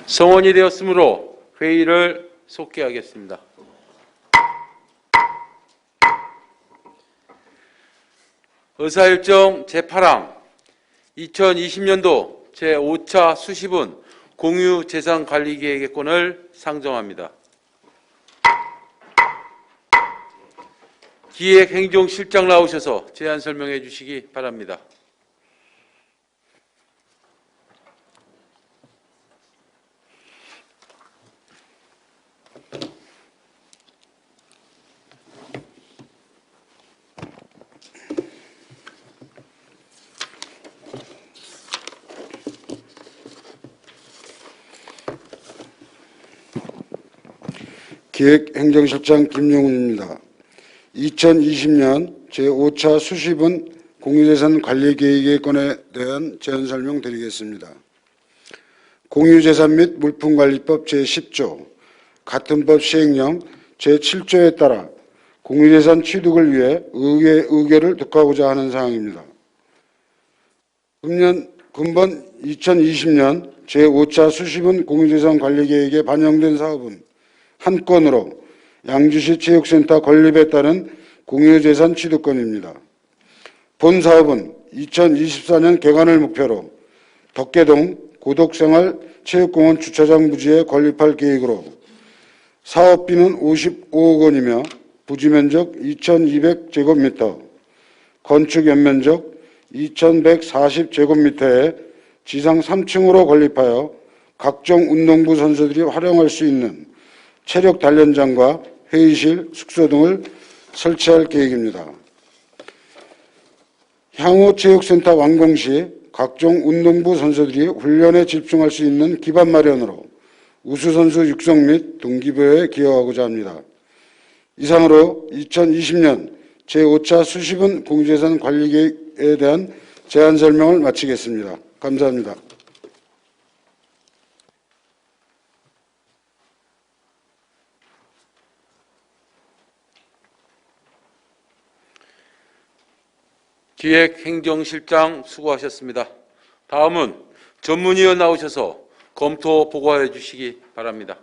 성원이 되었으므로 회의를 속기하겠습니다. 의사일정 제8항 2020년도 제5차 수시분 공유재산관리계획권을 상정합니다. 기획행정실장 나오셔서 제안 설명해 주시기 바랍니다. 기획행정실장 김용훈입니다. 2020년 제5차 수시분 공유재산관리계획에 대한 제안 설명드리겠습니다. 공유재산 및 물품관리법 제10조, 같은 법 시행령 제7조에 따라 공유재산 취득을 위해 의결을 득하고자 하는 사항입니다. 금번 2020년 제5차 수시분 공유재산관리계획에 반영된 사업은 한 건으로 양주시 체육센터 건립에 따른 공유재산 취득권입니다. 본 사업은 2024년 개관을 목표로 덕계동 고덕생활체육공원 주차장 부지에 건립할 계획으로 사업비는 55억 원이며 부지면적 2200제곱미터, 건축 연면적 2140제곱미터에 지상 3층으로 건립하여 각종 운동부 선수들이 활용할 수 있는 체력 단련장과 회의실, 숙소 등을 설치할 계획입니다. 향후 체육센터 완공 시 각종 운동부 선수들이 훈련에 집중할 수 있는 기반 마련으로 우수선수 육성 및 동기부여에 기여하고자 합니다. 이상으로 2020년 제5차 수시분 공유재산 관리계획에 대한 제안 설명을 마치겠습니다. 감사합니다. 기획행정실장 수고하셨습니다. 다음은 전문위원 나오셔서 검토 보고해 주시기 바랍니다.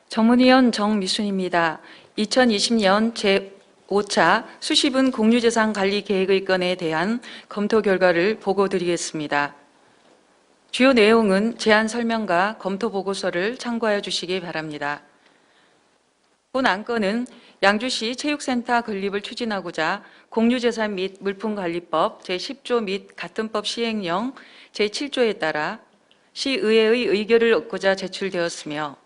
전문위원 정미순입니다. 2020년 제5차 수시분 공유재산관리계획의 건에 대한 검토 결과를 보고드리겠습니다. 주요 내용은 제안 설명과 검토 보고서를 참고하여 주시기 바랍니다. 본 안건은 양주시 체육센터 건립을 추진하고자 공유재산 및 물품관리법 제10조 및 같은 법 시행령 제7조에 따라 시의회의 의결을 얻고자 제출되었으며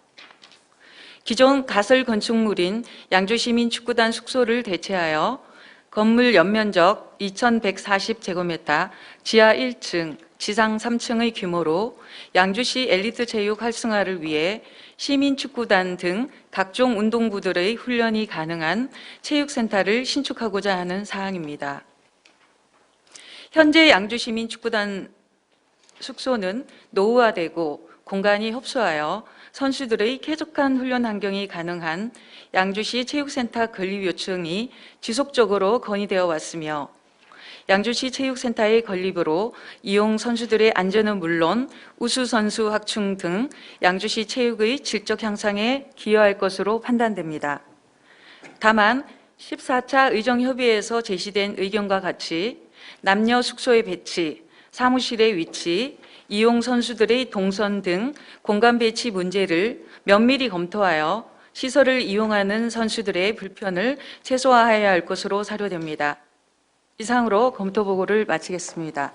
기존 가설 건축물인 양주시민축구단 숙소를 대체하여 건물 연면적 2140제곱미터, 지하 1층, 지상 3층의 규모로 양주시 엘리트 체육 활성화를 위해 시민축구단 등 각종 운동부들의 훈련이 가능한 체육센터를 신축하고자 하는 사항입니다. 현재 양주시민축구단 숙소는 노후화되고 공간이 협소하여 선수들의 쾌적한 훈련 환경이 가능한 양주시 체육센터 건립 요청이 지속적으로 건의되어 왔으며 양주시 체육센터의 건립으로 이용 선수들의 안전은 물론 우수 선수 확충 등 양주시 체육의 질적 향상에 기여할 것으로 판단됩니다. 다만 14차 의정협의회에서 제시된 의견과 같이 남녀 숙소의 배치, 사무실의 위치, 이용 선수들의 동선 등 공간 배치 문제를 면밀히 검토하여 시설을 이용하는 선수들의 불편을 최소화해야 할 것으로 사료됩니다. 이상으로 검토 보고를 마치겠습니다.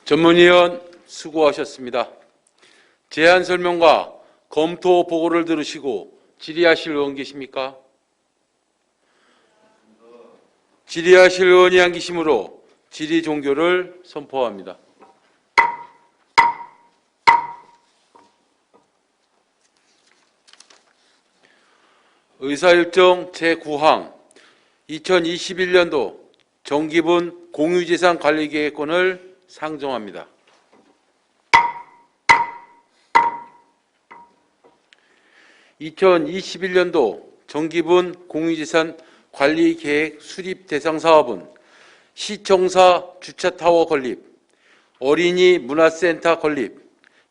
전문위원 수고하셨습니다. 제안 설명과 검토 보고를 들으시고 질의하실 의원 계십니까? 질의하실 의원이 안 계시므로 질의 종교를 선포합니다. 의사일정 제9항 2021년도 정기분 공유재산 관리계획권을 상정합니다. (2021년도) 정기분 공유재산 관리계획 수립 대상 사업은 시청사 주차타워 건립, 어린이 문화센터 건립,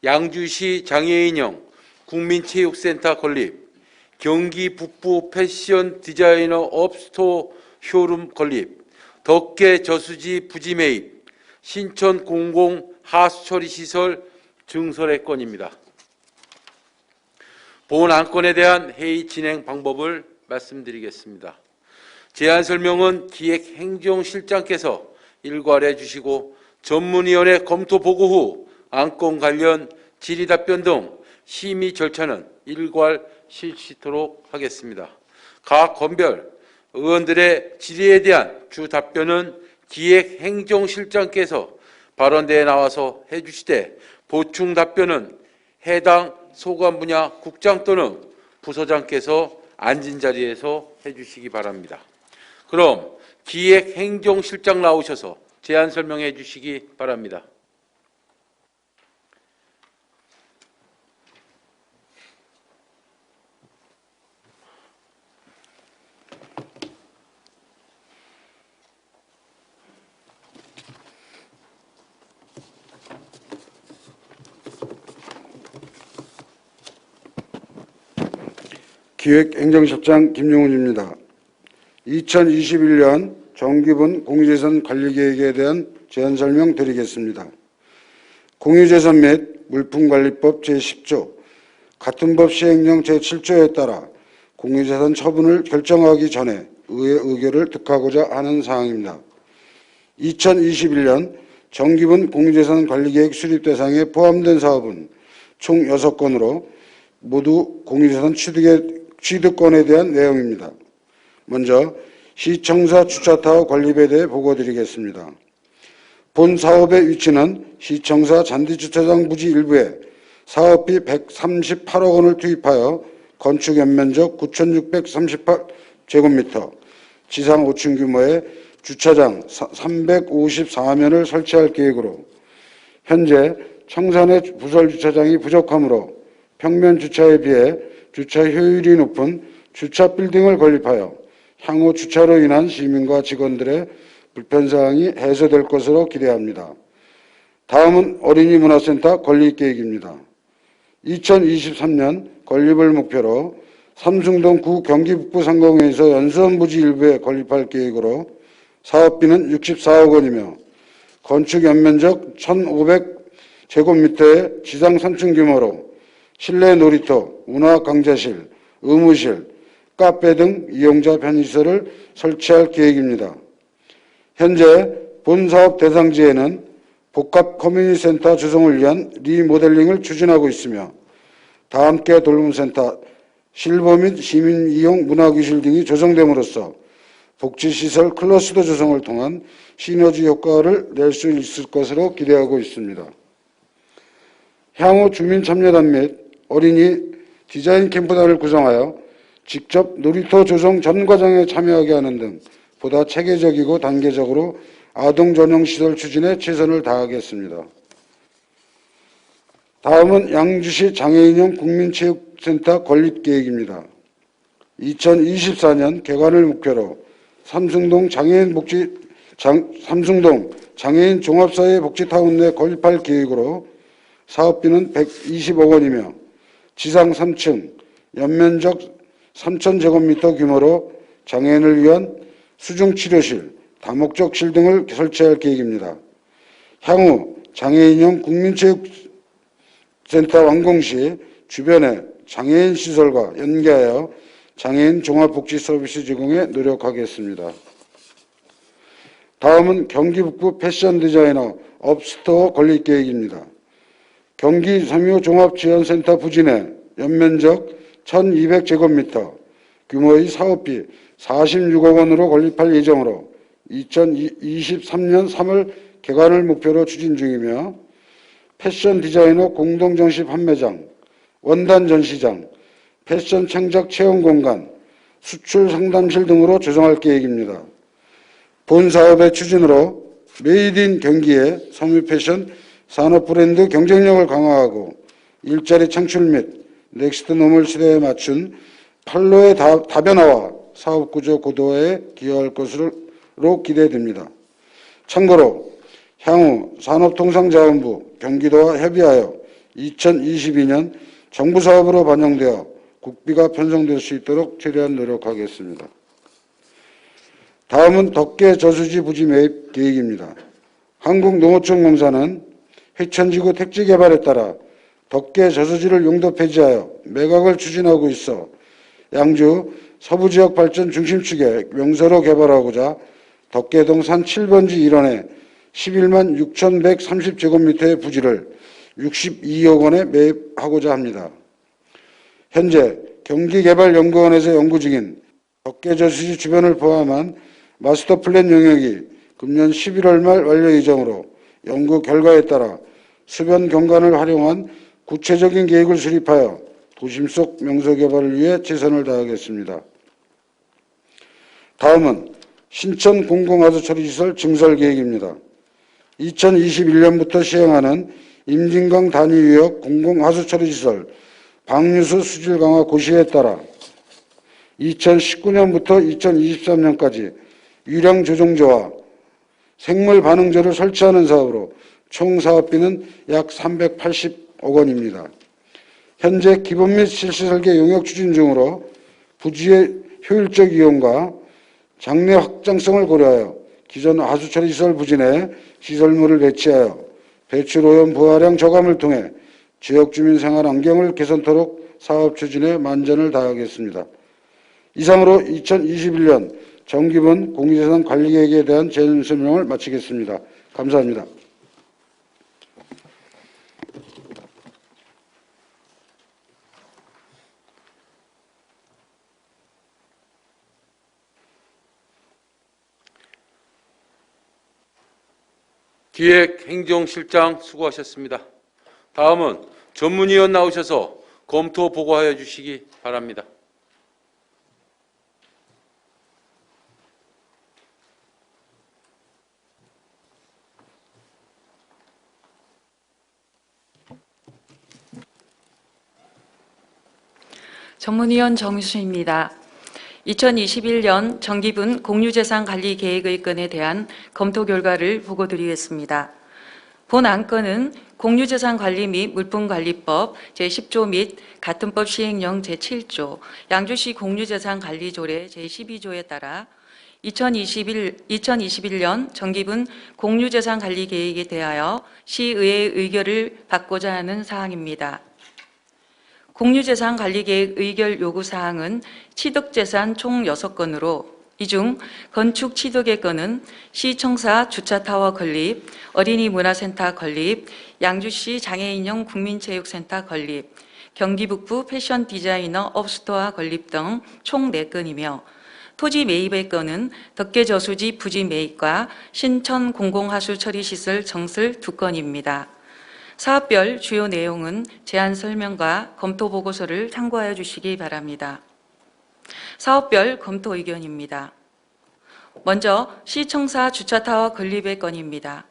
양주시 장애인형 국민체육센터 건립, 경기 북부 패션 디자이너 업스토어 쇼룸 건립, 덕계 저수지 부지 매입, 신천 공공 하수처리 시설 증설의 건입니다. 본 안건에 대한 회의 진행 방법을 말씀드리겠습니다. 제안 설명은 기획행정실장께서 일괄해 주시고 전문위원회 검토 보고 후 안건 관련 질의 답변 등 심의 절차는 일괄 실시토록 하겠습니다. 각 건별 의원들의 질의에 대한 주 답변은 기획행정실장께서 발언대에 나와서 해주시되 보충 답변은 해당 소관 분야 국장 또는 부서장께서 앉은 자리에서 해주시기 바랍니다. 그럼 기획행정실장 나오셔서 제안 설명해 주시기 바랍니다. 기획행정실장 김용훈입니다. 2021년 정기분 공유재산 관리계획에 대한 제안 설명 드리겠습니다. 공유재산 및 물품관리법 제10조, 같은 법 시행령 제7조에 따라 공유재산 처분을 결정하기 전에 의회 의결을 득하고자 하는 사항입니다. 2021년 정기분 공유재산 관리계획 수립 대상에 포함된 사업은 총 6건으로 모두 공유재산 취득권에 대한 내용입니다. 먼저 시청사 주차타워 건립에 대해 보고드리겠습니다. 본 사업의 위치는 시청사 잔디주차장 부지 일부에 사업비 138억 원을 투입하여 건축 연면적 9,638제곱미터, 지상 5층 규모의 주차장 354면을 설치할 계획으로 현재 청산의 부설 주차장이 부족하므로 평면 주차에 비해 주차 효율이 높은 주차 빌딩을 건립하여 향후 주차로 인한 시민과 직원들의 불편사항이 해소될 것으로 기대합니다. 다음은 어린이 문화센터 건립 계획입니다. 2023년 건립을 목표로 삼숭동 구 경기 북부 상공에서 연수원 부지 일부에 건립할 계획으로 사업비는 64억 원이며 건축 연면적 1,500제곱미터의 지상 3층 규모로 실내 놀이터, 문화 강좌실, 의무실, 카페 등 이용자 편의시설을 설치할 계획입니다. 현재 본 사업 대상지에는 복합 커뮤니티센터 조성을 위한 리모델링을 추진하고 있으며 다함께 돌봄센터, 실버 및 시민 이용 문화기술 등이 조성됨으로써 복지시설 클러스터 조성을 통한 시너지 효과를 낼 수 있을 것으로 기대하고 있습니다. 향후 주민참여단 및 어린이 디자인 캠프단을 구성하여 직접 놀이터 조성 전 과정에 참여하게 하는 등 보다 체계적이고 단계적으로 아동 전용 시설 추진에 최선을 다하겠습니다. 다음은 양주시 장애인형 국민체육센터 건립 계획입니다. 2024년 개관을 목표로 삼숭동 장애인 종합사회 복지타운 내 건립할 계획으로 사업비는 120억 원이며 지상 3층, 연면적 3,000제곱미터 규모로 장애인을 위한 수중치료실, 다목적실 등을 설치할 계획입니다. 향후 장애인형 국민체육센터 완공 시 주변에 장애인 시설과 연계하여 장애인 종합복지 서비스 제공에 노력하겠습니다. 다음은 경기 북부 패션 디자이너 업스토어 건립 계획입니다. 경기 삼요 종합지원센터 부지 내 연면적 1,200제곱미터, 규모의 사업비 46억 원으로 건립할 예정으로 2023년 3월 개관을 목표로 추진 중이며 패션 디자이너 공동전시 판매장, 원단 전시장, 패션 창작 체험 공간, 수출 상담실 등으로 조성할 계획입니다. 본 사업의 추진으로 메이드 인 경기의 섬유 패션 산업 브랜드 경쟁력을 강화하고 일자리 창출 및 넥스트 노멀 시대에 맞춘 판로의 다변화와 사업 구조 고도화에 기여할 것으로 기대됩니다. 참고로 향후 산업통상자원부 경기도와 협의하여 2022년 정부 사업으로 반영되어 국비가 편성될 수 있도록 최대한 노력하겠습니다. 다음은 덕계 저수지 부지 매입 계획입니다. 한국농어촌공사는 회천지구 택지 개발에 따라 덕계 저수지를 용도 폐지하여 매각을 추진하고 있어 양주 서부지역 발전 중심축에 명소로 개발하고자 덕계동 산 7번지 일원에 11만 6,130제곱미터의 부지를 62억 원에 매입하고자 합니다. 현재 경기개발연구원에서 연구 중인 덕계저수지 주변을 포함한 마스터 플랜 영역이 금년 11월 말 완료 예정으로 연구 결과에 따라 수변 경관을 활용한 구체적인 계획을 수립하여 도심 속 명소 개발을 위해 최선을 다하겠습니다. 다음은 신천 공공하수처리시설 증설 계획입니다. 2021년부터 시행하는 임진강 단위유역 공공하수처리시설 방류수 수질 강화 고시에 따라 2019년부터 2023년까지 유량 조종조와 생물 반응조를 설치하는 사업으로 총 사업비는 약 380억 원입니다. 현재 기본 및 실시 설계 용역 추진 중으로 부지의 효율적 이용과 장래 확장성을 고려하여 기존 하수처리 시설 부지 내 시설물을 배치하여 배출 오염 부하량 저감을 통해 지역 주민 생활 환경을 개선토록 사업 추진에 만전을 다하겠습니다. 이상으로 2021년 정기분 공유재산 관리 계획에 대한 제 설명을 마치겠습니다. 감사합니다. 기획행정실장 수고하셨습니다. 다음은 전문위원 나오셔서 검토 보고하여 주시기 바랍니다. 전문위원 정유수입니다. 2021년 정기분 공유재산 관리 계획의 건에 대한 검토 결과를 보고드리겠습니다. 본 안건은 공유재산 관리 및 물품관리법 제10조 및 같은 법 시행령 제7조, 양주시 공유재산 관리조례 제12조에 따라 2021년 정기분 공유재산 관리 계획에 대하여 시의회의 의결을 받고자 하는 사항입니다. 공유재산 관리계획 의결 요구사항은 취득재산 총 6건으로 이 중 건축 취득의 건은 시청사 주차타워 건립, 어린이 문화센터 건립, 양주시 장애인형 국민체육센터 건립, 경기 북부 패션 디자이너 업스토어 건립 등 총 4건이며 토지 매입의 건은 덕계저수지 부지 매입과 신천 공공하수처리시설 정설 2건입니다. 사업별 주요 내용은 제안 설명과 검토 보고서를 참고하여 주시기 바랍니다. 사업별 검토 의견입니다. 먼저 시청사 주차타워 건립의 건입니다.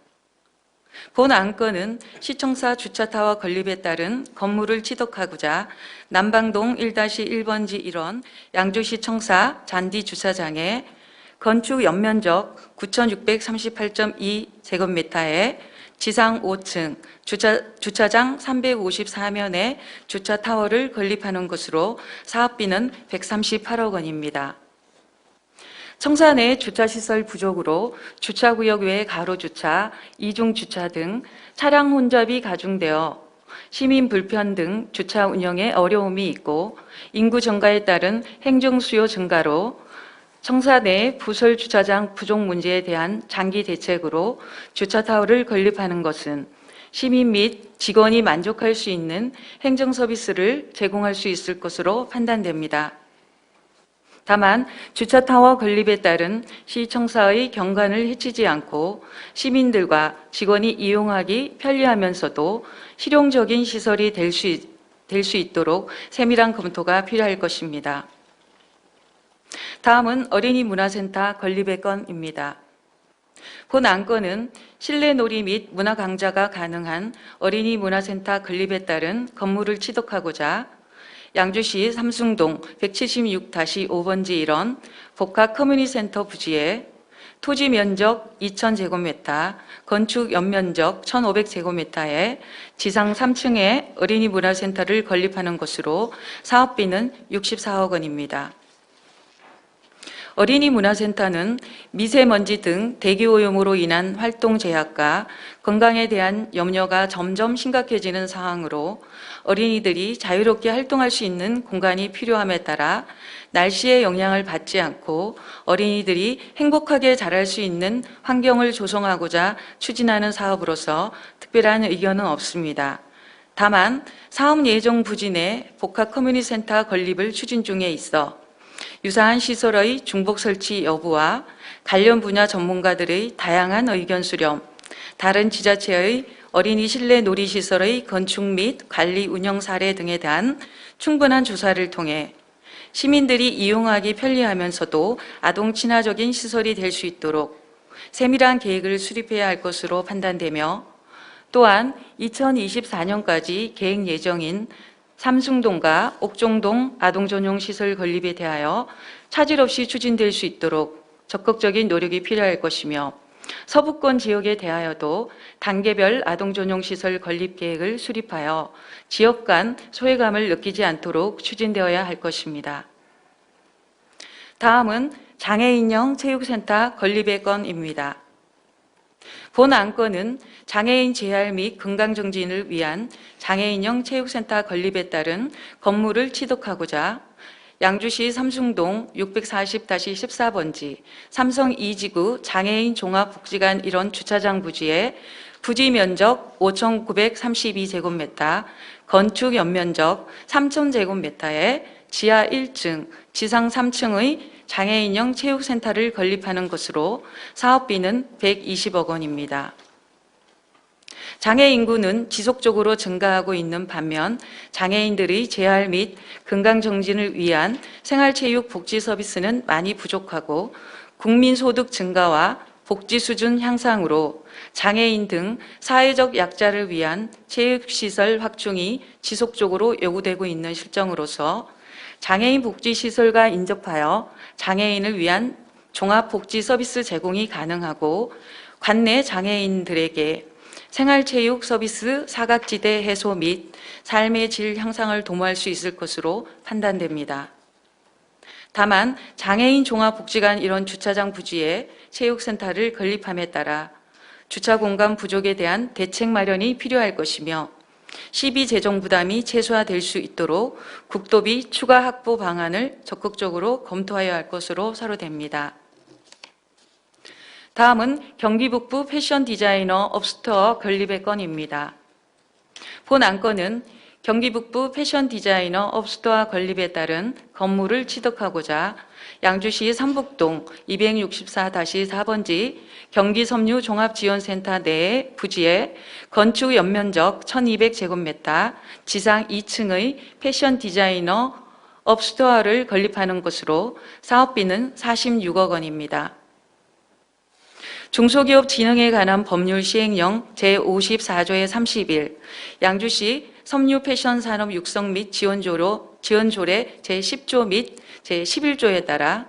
본 안건은 시청사 주차타워 건립에 따른 건물을 취득하고자 남방동 1-1번지 1원 양주시청사 잔디주차장에 건축 연면적 9,638.2제곱미터에 지상 5층, 주차장 354면에 주차타워를 건립하는 것으로 사업비는 138억 원입니다. 청사 내 주차시설 부족으로 주차구역 외 가로주차, 이중주차 등 차량 혼잡이 가중되어 시민 불편 등 주차 운영에 어려움이 있고 인구 증가에 따른 행정수요 증가로 청사 내 부설 주차장 부족 문제에 대한 장기 대책으로 주차타워를 건립하는 것은 시민 및 직원이 만족할 수 있는 행정 서비스를 제공할 수 있을 것으로 판단됩니다. 다만 주차타워 건립에 따른 시청사의 경관을 해치지 않고 시민들과 직원이 이용하기 편리하면서도 실용적인 시설이 될 수 있도록 세밀한 검토가 필요할 것입니다. 다음은 어린이 문화센터 건립의 건입니다. 본 안건은 실내 놀이 및 문화 강좌가 가능한 어린이 문화센터 건립에 따른 건물을 취득하고자 양주시 삼숭동 176-5번지 1원 복합 커뮤니센터 부지에 토지 면적 2,000제곱미터, 건축 연면적 1,500제곱미터에 지상 3층에 어린이 문화센터를 건립하는 것으로 사업비는 64억 원입니다. 어린이 문화센터는 미세먼지 등 대기오염으로 인한 활동 제약과 건강에 대한 염려가 점점 심각해지는 상황으로 어린이들이 자유롭게 활동할 수 있는 공간이 필요함에 따라 날씨의 영향을 받지 않고 어린이들이 행복하게 자랄 수 있는 환경을 조성하고자 추진하는 사업으로서 특별한 의견은 없습니다. 다만 사업 예정 부지 내 복합 커뮤니센터 건립을 추진 중에 있어 유사한 시설의 중복 설치 여부와 관련 분야 전문가들의 다양한 의견 수렴, 다른 지자체의 어린이 실내 놀이시설의 건축 및 관리 운영 사례 등에 대한 충분한 조사를 통해 시민들이 이용하기 편리하면서도 아동 친화적인 시설이 될 수 있도록 세밀한 계획을 수립해야 할 것으로 판단되며 또한 2024년까지 계획 예정인 삼숭동과 옥종동 아동전용 시설 건립에 대하여 차질 없이 추진될 수 있도록 적극적인 노력이 필요할 것이며 서부권 지역에 대하여도 단계별 아동전용 시설 건립 계획을 수립하여 지역 간 소외감을 느끼지 않도록 추진되어야 할 것입니다. 다음은 장애인형 체육센터 건립의 건입니다. 본 안건은 장애인 재활 및 건강정진을 위한 장애인형 체육센터 건립에 따른 건물을 취득하고자 양주시 삼숭동 640-14번지 삼성 2지구 장애인 종합복지관 1원 주차장 부지에 부지 면적 5,932제곱미터, 건축 연면적 3,000제곱미터에 지하 1층, 지상 3층의 장애인형 체육센터를 건립하는 것으로 사업비는 120억 원입니다. 장애 인구는 지속적으로 증가하고 있는 반면 장애인들의 재활 및 건강정진을 위한 생활체육 복지 서비스는 많이 부족하고 국민소득 증가와 복지 수준 향상으로 장애인 등 사회적 약자를 위한 체육시설 확충이 지속적으로 요구되고 있는 실정으로서 장애인 복지시설과 인접하여 장애인을 위한 종합복지 서비스 제공이 가능하고 관내 장애인들에게 생활체육 서비스 사각지대 해소 및 삶의 질 향상을 도모할 수 있을 것으로 판단됩니다. 다만 장애인 종합복지관 일원 주차장 부지에 체육센터를 건립함에 따라 주차 공간 부족에 대한 대책 마련이 필요할 것이며 시비 재정 부담이 최소화될 수 있도록 국도비 추가 확보 방안을 적극적으로 검토해야 할 것으로 사료됩니다. 다음은 경기 북부 패션 디자이너 업스토어 건립의 건입니다. 본 안건은 경기 북부 패션 디자이너 업스토어 건립에 따른 건물을 취득하고자 양주시 삼북동 264-4번지 경기섬유 종합지원센터 내의 부지에 건축 연면적 1,200제곱미터, 지상 2층의 패션 디자이너 업스토어를 건립하는 것으로 사업비는 46억 원입니다. 중소기업 진흥에 관한 법률 시행령 제54조의 31, 양주시 섬유 패션 산업 육성 및 지원조례 제10조 및 제11조에 따라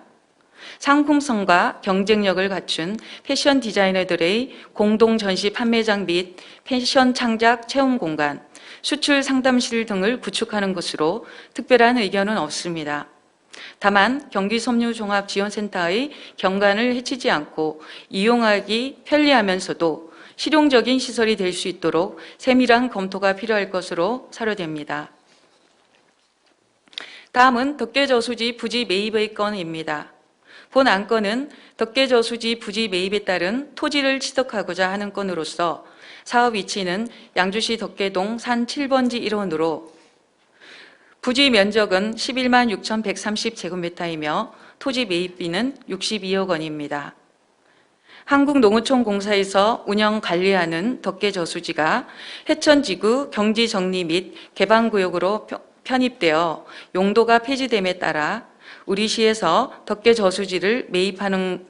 상품성과 경쟁력을 갖춘 패션 디자이너들의 공동 전시 판매장 및 패션 창작 체험 공간, 수출 상담실 등을 구축하는 것으로 특별한 의견은 없습니다. 다만 경기섬유종합지원센터의 경관을 해치지 않고 이용하기 편리하면서도 실용적인 시설이 될 수 있도록 세밀한 검토가 필요할 것으로 사료됩니다. 다음은 덕계저수지 부지 매입의 건입니다. 본 안건은 덕계저수지 부지 매입에 따른 토지를 취득하고자 하는 건으로서 사업 위치는 양주시 덕계동 산 7번지 1원으로 부지 면적은 11만 6,130제곱미터이며 토지 매입비는 62억 원입니다. 한국농어촌공사에서 운영 관리하는 덕계저수지가 해천지구 경지정리 및 개방구역으로 편입되어 용도가 폐지됨에 따라 우리 시에서 덕계 저수지를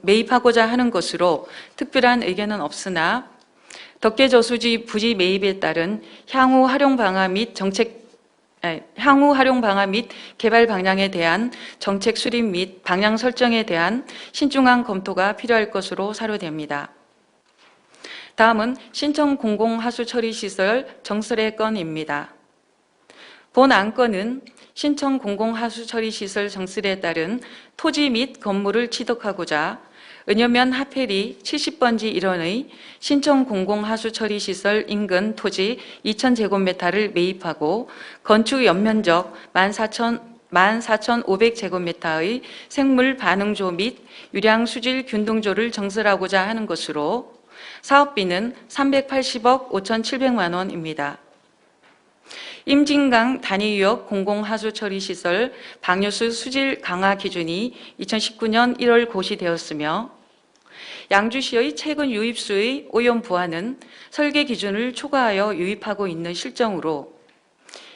매입하고자 하는 것으로 특별한 의견은 없으나 덕계 저수지 부지 매입에 따른 향후 활용 방안 및 개발 방향에 대한 정책 수립 및 방향 설정에 대한 신중한 검토가 필요할 것으로 사료됩니다. 다음은 신청 공공하수 처리 시설 정설의 건입니다. 본 안건은 신청 공공하수 처리 시설 정설에 따른 토지 및 건물을 취득하고자 은여면 하페리 70번지 1원의 신청 공공하수 처리 시설 인근 토지 2,000제곱미터를 매입하고 건축 연면적 14,500제곱미터의 생물 반응조 및 유량 수질 균등조를 정설하고자 하는 것으로 사업비는 380억 5,700만 원입니다. 임진강 단위유역 공공하수처리시설 방류수 수질 강화 기준이 2019년 1월 고시되었으며 양주시의 최근 유입수의 오염 부하는 설계 기준을 초과하여 유입하고 있는 실정으로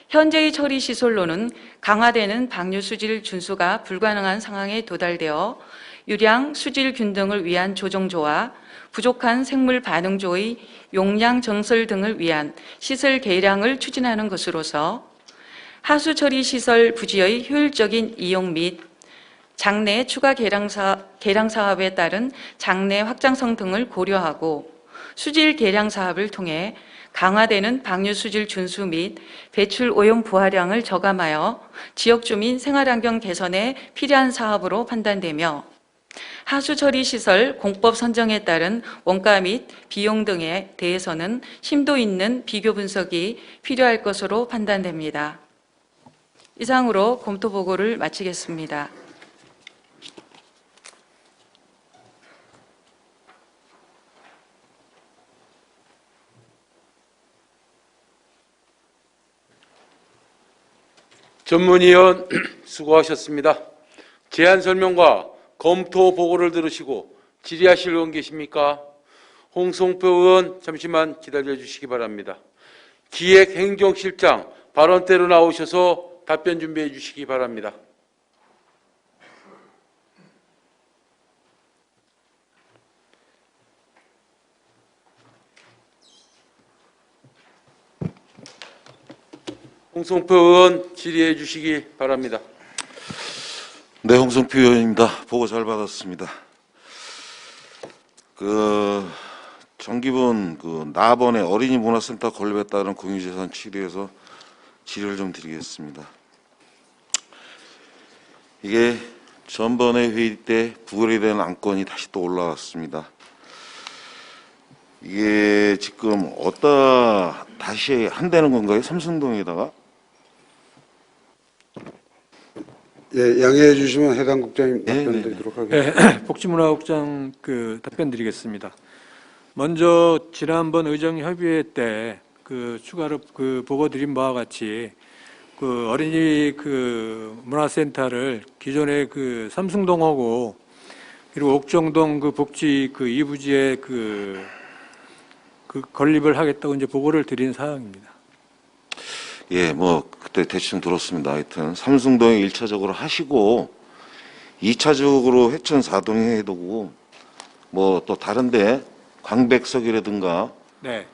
현재의 처리시설로는 강화되는 방류수질 준수가 불가능한 상황에 도달되어 유량 수질 균등을 위한 조정조와 부족한 생물 반응조의 용량 정설 등을 위한 시설 개량을 추진하는 것으로서 하수처리 시설 부지의 효율적인 이용 및 장내 추가 개량 사업에 따른 장내 확장성 등을 고려하고 수질 개량 사업을 통해 강화되는 방류 수질 준수 및 배출 오염 부하량을 저감하여 지역 주민 생활환경 개선에 필요한 사업으로 판단되며 하수처리 시설 공법 선정에 따른 원가 및 비용 등에 대해서는 심도 있는 비교 분석이 필요할 것으로 판단됩니다. 이상으로 검토 보고를 마치겠습니다. 전문위원 수고하셨습니다. 제안 설명과 검토 보고를 들으시고 질의하실 의원 계십니까? 홍성표 의원 잠시만 기다려 주시기 바랍니다. 기획행정실장 발언대로 나오셔서 답변 준비해 주시기 바랍니다. 홍성표 의원 질의해 주시기 바랍니다. 네, 홍성표 의원입니다. 보고 잘 받았습니다. 정기분 나번에 어린이 문화센터 건립에 따른 공유재산 취리에서 질의를 좀 드리겠습니다. 이게 전번에 회의 때 부결이 된 안건이 다시 또 올라왔습니다. 이게 지금 어디다 다시 한다는 건가요? 삼성동에다가? 예, 양해해 주시면 해당 국장님 네, 답변 네, 드리도록 하겠습니다. 네, 복지문화국장 답변 드리겠습니다. 먼저 지난번 의정협의회 때 추가로 보고 드린 바와 같이 어린이 문화센터를 기존의 삼승동하고 그리고 옥정동 복지 이부지에 건립을 하겠다고 이제 보고를 드린 사항입니다. 예, 그때 대충 들었습니다. 하여튼 삼승동에 1차적으로 하시고 2차적으로 회천 4동에 해야 되고 또 다른데 광백석이라든가 네,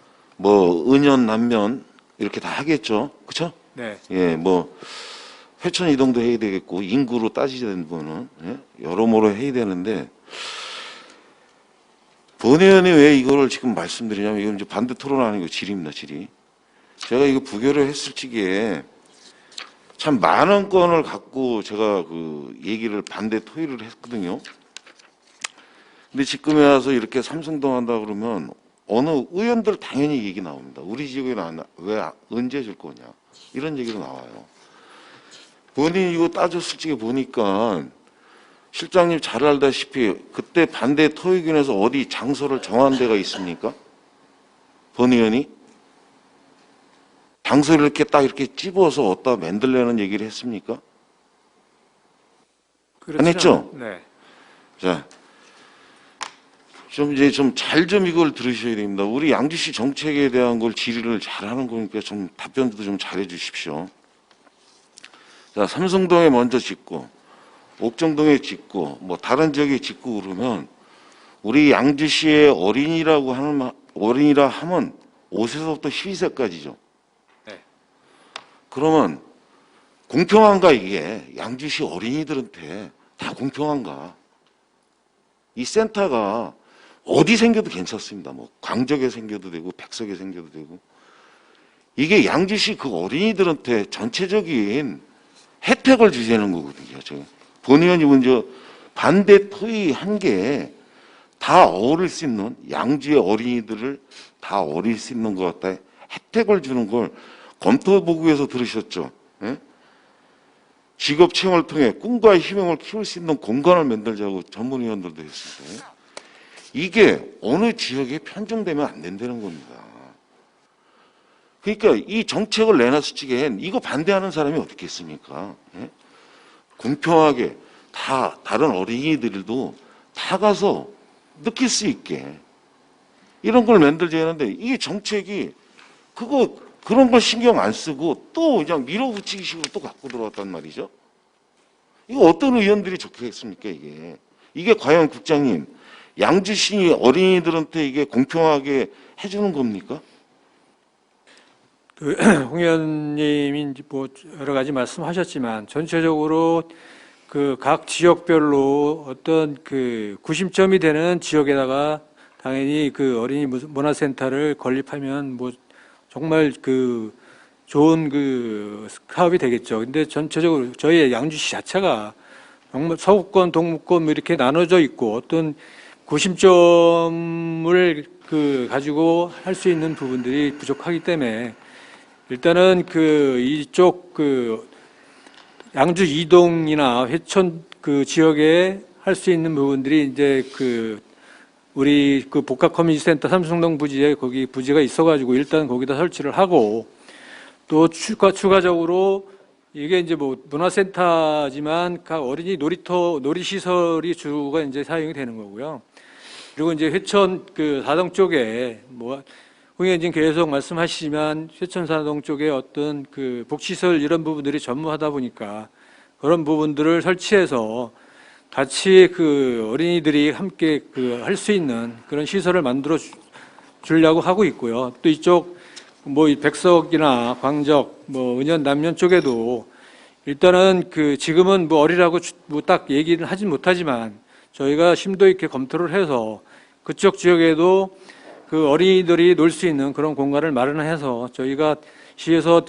은연 남면 이렇게 다 하겠죠. 그렇죠? 네, 예, 회천 이동도 해야 되겠고 인구로 따지자는 거는 여러모로 해야 되는데 본의원이 왜 이거를 지금 말씀드리냐면 이건 이제 반대 토론하는 거 질의입니다. 질의. 제가 이거 부결을 했을 적에 참 많은 건을 갖고 제가 얘기를 반대 토의를 했거든요. 근데 지금에 와서 이렇게 삼성동 한다 그러면 어느 의원들 당연히 얘기 나옵니다. 우리 지역에는 왜 언제 줄 거냐 이런 얘기도 나와요. 본인이 이거 따졌을 적에 보니까 실장님 잘 알다시피 그때 반대 토의견에서 어디 장소를 정한 데가 있습니까? 본의원이 장소를 이렇게 딱 이렇게 찝어서 어디다 만들려는 얘기를 했습니까? 안 했죠? 네. 자, 잘 이걸 들으셔야 됩니다. 우리 양주시 정책에 대한 걸 질의를 잘하는 거니까 좀 답변도 좀 잘해 주십시오. 자, 삼성동에 먼저 짓고 옥정동에 짓고 뭐 다른 지역에 짓고 그러면 우리 양주시의 어린이라 하면 5세서부터 12세까지죠. 네. 그러면 공평한가 이게? 양주시 어린이들한테 다 공평한가? 이 센터가 어디 생겨도 괜찮습니다. 뭐 광적에 생겨도 되고 백석에 생겨도 되고 이게 양주시 그 어린이들한테 전체적인 혜택을 주자는 거거든요. 본 의원이 먼저 반대 토의한 게 다 어울릴 수 있는 양주의 어린이들을 다 어울릴 수 있는 것 같다. 혜택을 주는 걸 검토보고에서 들으셨죠? 예? 직업 체험을 통해 꿈과 희망을 키울 수 있는 공간을 만들자고 전문위원들도 했습니다. 이게 어느 지역에 편중되면 안 된다는 겁니다. 그러니까 이 정책을 내놨을 적엔 이거 반대하는 사람이 어떻게 있습니까? 예? 공평하게 다 다른 어린이들도 다 가서 느낄 수 있게 이런 걸 만들자 하는데 이게 정책이 그런 걸 신경 안 쓰고 또 그냥 밀어붙이기 식으로 또 갖고 들어왔단 말이죠. 이거 어떤 의원들이 좋겠습니까, 이게? 이게 과연 국장님, 양주시 어린이들한테 이게 공평하게 해주는 겁니까? 홍 의원님이 뭐 여러 가지 말씀하셨지만 전체적으로 그 각 지역별로 어떤 그 구심점이 되는 지역에다가 당연히 그 어린이 문화센터를 건립하면 뭐 정말 그 좋은 그 사업이 되겠죠. 근데 전체적으로 저희 양주시 자체가 정말 서구권, 동부권 뭐 이렇게 나눠져 있고 어떤 구심점을 그 가지고 할 수 있는 부분들이 부족하기 때문에 일단은 그 이쪽 그 양주 이동이나 회천 그 지역에 할 수 있는 부분들이 이제 그 우리 그 복합 커뮤니티 센터 삼성동 부지에 거기 부지가 있어가지고 일단 거기다 설치를 하고 또 추가적으로 이게 이제 뭐 문화센터지만 각 어린이 놀이시설이 주가 이제 사용이 되는 거고요. 그리고 이제 회천 그 사동 쪽에 뭐 홍 의원님 계속 말씀하시지만 회천 사동 쪽에 어떤 그 복지시설 이런 부분들이 전무하다 보니까 그런 부분들을 설치해서 같이 그 어린이들이 함께 그 할 수 있는 그런 시설을 만들어 주려고 하고 있고요. 또 이쪽 뭐 백석이나 광적, 뭐 은현 남면 쪽에도 일단은 그 지금은 뭐 어리라고 뭐 딱 얘기는 하진 못하지만 저희가 심도 있게 검토를 해서 그쪽 지역에도 그 어린이들이 놀 수 있는 그런 공간을 마련해서 저희가 시에서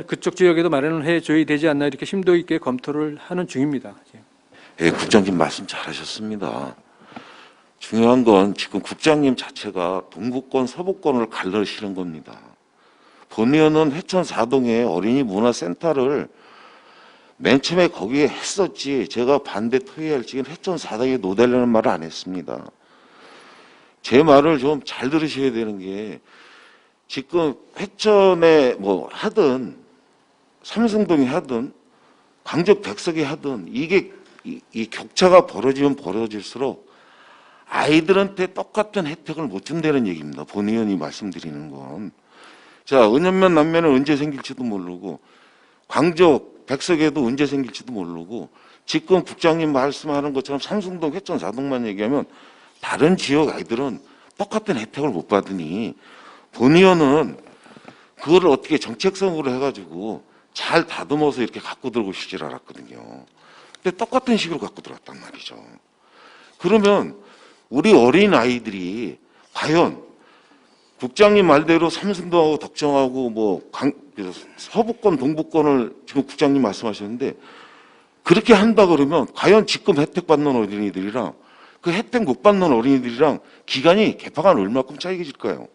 그쪽 지역에도 마련을 해 줘야 되지 않나 이렇게 심도 있게 검토를 하는 중입니다. 예, 국장님 말씀 잘하셨습니다. 중요한 건 지금 국장님 자체가 동부권, 서부권을 갈르시는 겁니다. 본 의원은 회천 4동에 어린이 문화센터를 맨 처음에 거기에 했었지 제가 반대 토의할 적엔 회천 4동에 놓달라는 말을 안 했습니다. 제 말을 좀 잘 들으셔야 되는 게 지금 회천에 뭐 하든 삼성동이 하든 광적 백석이 하든 이게 이 격차가 벌어지면 벌어질수록 아이들한테 똑같은 혜택을 못 준다는 얘기입니다. 본 의원이 말씀드리는 건. 자, 은현면 남면은 언제 생길지도 모르고 광적 백석에도 언제 생길지도 모르고 지금 국장님 말씀하는 것처럼 삼성동 회천 4동만 얘기하면 다른 지역 아이들은 똑같은 혜택을 못 받으니 본 의원은 그거를 어떻게 정책성으로 해가지고 잘 다듬어서 이렇게 갖고 들어오고 싶지 않았거든요. 근데 똑같은 식으로 갖고 들어왔단 말이죠. 그러면 우리 어린 아이들이 과연 국장님 말대로 삼성동하고 덕정하고 뭐 서부권, 동부권을 지금 국장님 말씀하셨는데 그렇게 한다 그러면 과연 지금 혜택 받는 어린이들이랑 그 혜택 못 받는 어린이들이랑 기간이 개파가 얼마큼 차이가 질까요?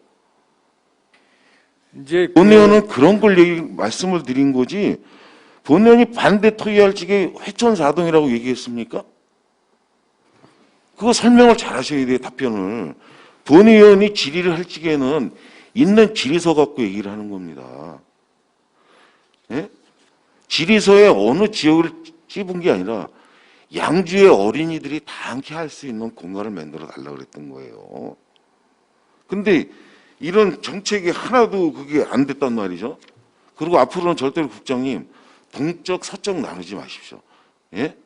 이제 본 의원은 그런 걸 말씀을 드린 거지 본 의원이 반대 토의할 적에 회천 4동이라고 얘기했습니까? 그거 설명을 잘 하셔야 돼요, 답변을. 본 의원이 질의를 할 적에는 있는 질의서 갖고 얘기를 하는 겁니다. 예? 질의서에 어느 지역을 찝은 게 아니라 양주의 어린이들이 다 함께 할 수 있는 공간을 만들어 달라고 그랬던 거예요. 근데 이런 정책이 하나도 그게 안 됐단 말이죠. 그리고 앞으로는 절대로 국장님 동적 서적 나누지 마십시오. 예?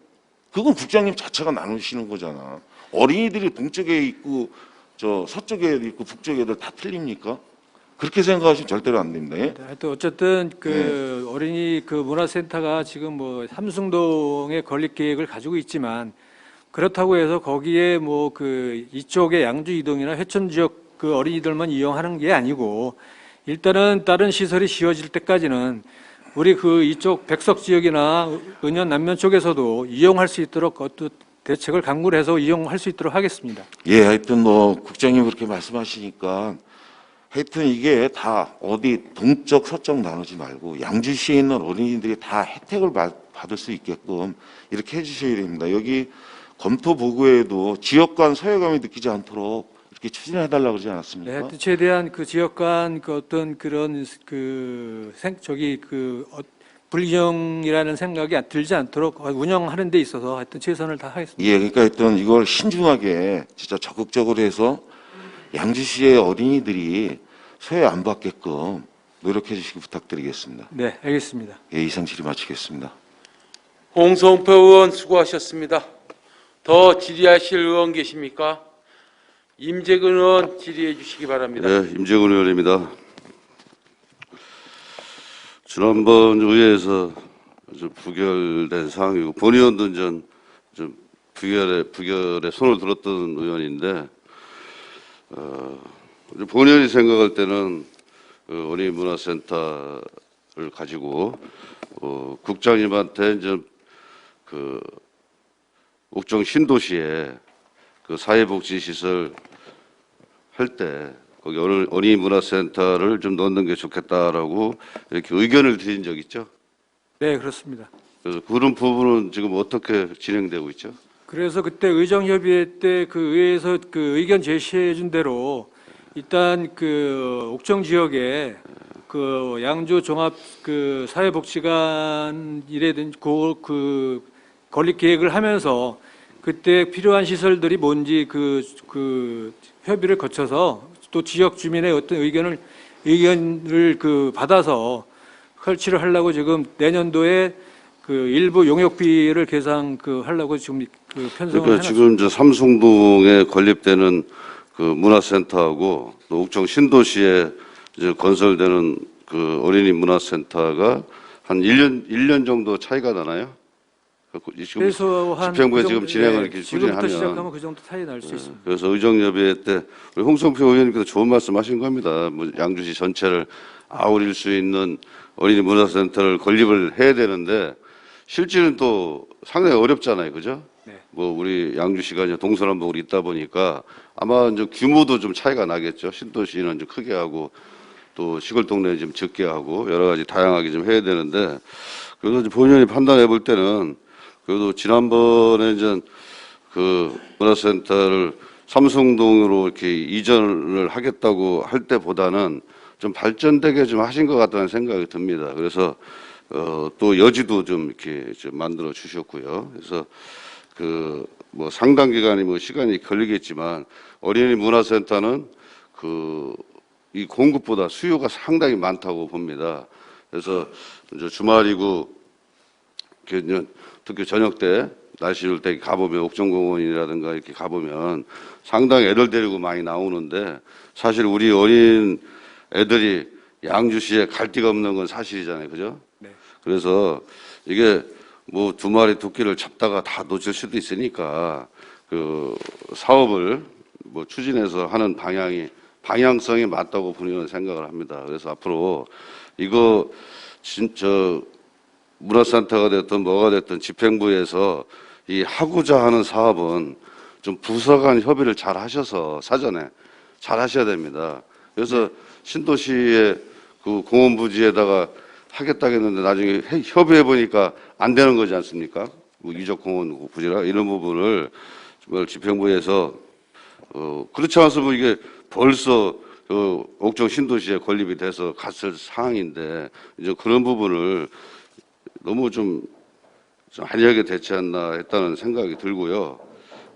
그건 국장님 자체가 나누시는 거잖아. 어린이들이 동쪽에 있고 저 서쪽에 있고 북쪽에 다 틀립니까? 그렇게 생각하시면 절대로 안 됩니다. 예? 하여튼 어쨌든 그 어린이 그 문화센터가 지금 뭐 삼숭동에 건립 계획을 가지고 있지만 그렇다고 해서 거기에 뭐 그 이쪽에 양주 이동이나 회천 지역 그 어린이들만 이용하는 게 아니고 일단은 다른 시설이 지어질 때까지는 우리 그 이쪽 백석 지역이나 은현 남면 쪽에서도 이용할 수 있도록 어떤 대책을 강구를 해서 이용할 수 있도록 하겠습니다. 예, 하여튼 뭐 국장님 그렇게 말씀하시니까 하여튼 이게 다 어디 동쪽 서쪽 나누지 말고 양주시에 있는 어린이들이 다 혜택을 받을 수 있게끔 이렇게 해주셔야 됩니다. 여기 검토 보고에도 지역 간 소외감이 느끼지 않도록 이렇게 추진해달라고 그러지 네, 않았습니까? 하여튼 최대한 그 지역 간 그 어떤 그런 불경이라는 생각이 들지 않도록 운영하는 데 있어서 하여튼 최선을 다하겠습니다. 예, 그러니까 하여튼 이걸 신중하게 진짜 적극적으로 해서 양주시의 어린이들이 소외 안 받게끔 노력해 주시기 부탁드리겠습니다. 네, 알겠습니다. 예, 이상 질의 마치겠습니다. 홍성표 의원 수고하셨습니다. 더 질의하실 의원 계십니까? 임재근 의원 질의해 주시기 바랍니다. 네, 임재근 의원입니다. 지난번 의회에서 좀 부결된 사항이고 본의원도 좀 부결에 손을 들었던 의원인데 본의원이 생각할 때는 그 어린이문화센터를 가지고 국장님한테 이제 그 옥정 신도시에 그 사회복지시설 할 때 거기 어린이문화센터를 좀 넣는 게 좋겠다라고 이렇게 의견을 드린 적 있죠. 네, 그렇습니다. 그래서 그런 부분은 지금 어떻게 진행되고 있죠? 그래서 그때 의정협의회 때 그 의회에서 그 의견 제시해 준 대로 일단 그 옥정 지역에 그 양주 종합 그 사회복지관 이라든지 그 건립 계획을 하면서 그때 필요한 시설들이 뭔지 그 협의를 거쳐서 또 지역 주민의 어떤 의견을 그 받아서 설치를 하려고 지금 내년도에 그 일부 용역비를 계산 하려고 지금 그 편성을 그러니까 해놨습니다. 지금 저 삼성동에 건립되는 그 문화센터하고 또 옥정 신도시에 이제 건설되는 그 어린이 문화센터가 한 1년 정도 차이가 나나요? 지금 최소한 집행부에 그 지금 정도, 진행을 네, 이렇게 지금부터 추진하면 시작하면 그 정도 차이 날 수 있습니다. 그래서 의정협의회 때 우리 홍성표 의원님께서 좋은 말씀하신 겁니다. 뭐 양주시 전체를 아우릴 수 있는 어린이 문화센터를 건립을 해야 되는데 실제는 또 상당히 어렵잖아요, 그죠? 네. 뭐 우리 양주시가 이제 동서남북으로 있다 보니까 아마 이제 규모도 좀 차이가 나겠죠. 신도시는 좀 크게 하고 또 시골 동네는 좀 적게 하고 여러 가지 다양하게 좀 해야 되는데 그래서 이제 본인이 판단해 볼 때는 그래도 지난번에 이제 그 문화센터를 삼성동으로 이렇게 이전을 하겠다고 할 때보다는 좀 발전되게 좀 하신 것 같다는 생각이 듭니다. 그래서 또 여지도 좀 이렇게 좀 만들어 주셨고요. 그래서 그 뭐 상당 기간이 뭐 시간이 걸리겠지만 어린이 문화센터는 이 공급보다 수요가 상당히 많다고 봅니다. 그래서 이제 주말이고 특히 저녁 때 날씨 좋을 때 가보면 옥정공원이라든가 이렇게 가보면 상당히 애들 데리고 많이 나오는데 사실 우리 어린 애들이 양주시에 갈 데가 없는 건 사실이잖아요, 그죠? 네. 그래서 이게 뭐 2마리 토끼를 잡다가 다 놓칠 수도 있으니까 그 사업을 뭐 추진해서 하는 방향성이 맞다고 본인은 생각을 합니다. 그래서 앞으로 이거 진짜 문화센터가 됐든 뭐가 됐든 집행부에서 이 하고자 하는 사업은 좀 부서 간 협의를 잘 하셔서 사전에 잘 하셔야 됩니다. 그래서 신도시의 그 공원 부지에다가 하겠다고 했는데 나중에 협의해 보니까 안 되는 거지 않습니까? 뭐 유적 공원 부지라 이런 부분을 정말 집행부에서 그렇지 않았으면 이게 벌써 옥정 신도시에 건립이 돼서 갔을 상황인데 이제 그런 부분을 너무 좀 안이하게 대치 않나 했다는 생각이 들고요.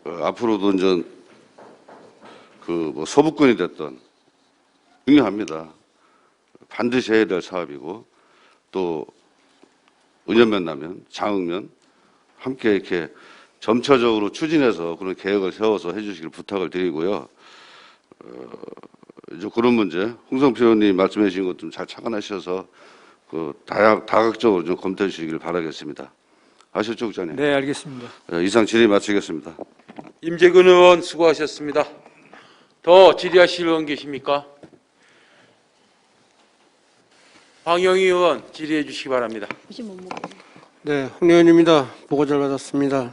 앞으로도 이제 뭐 서부권이 됐던 중요합니다. 반드시 해야 될 사업이고 또 은연면 나면 장흥면 함께 이렇게 점차적으로 추진해서 그런 계획을 세워서 해주시길 부탁을 드리고요. 이제 그런 문제, 홍성표 의원님 말씀해 주신 것 좀 잘 착안하셔서 그 다각적으로 좀 검토해 주시길 바라겠습니다. 아셨죠, 국장님? 네, 알겠습니다. 이상 질의 마치겠습니다. 임재근 의원 수고하셨습니다. 더 질의하실 의원 계십니까? 황영희 의원 질의해 주시기 바랍니다. 네, 황 의원입니다. 보고 잘 받았습니다.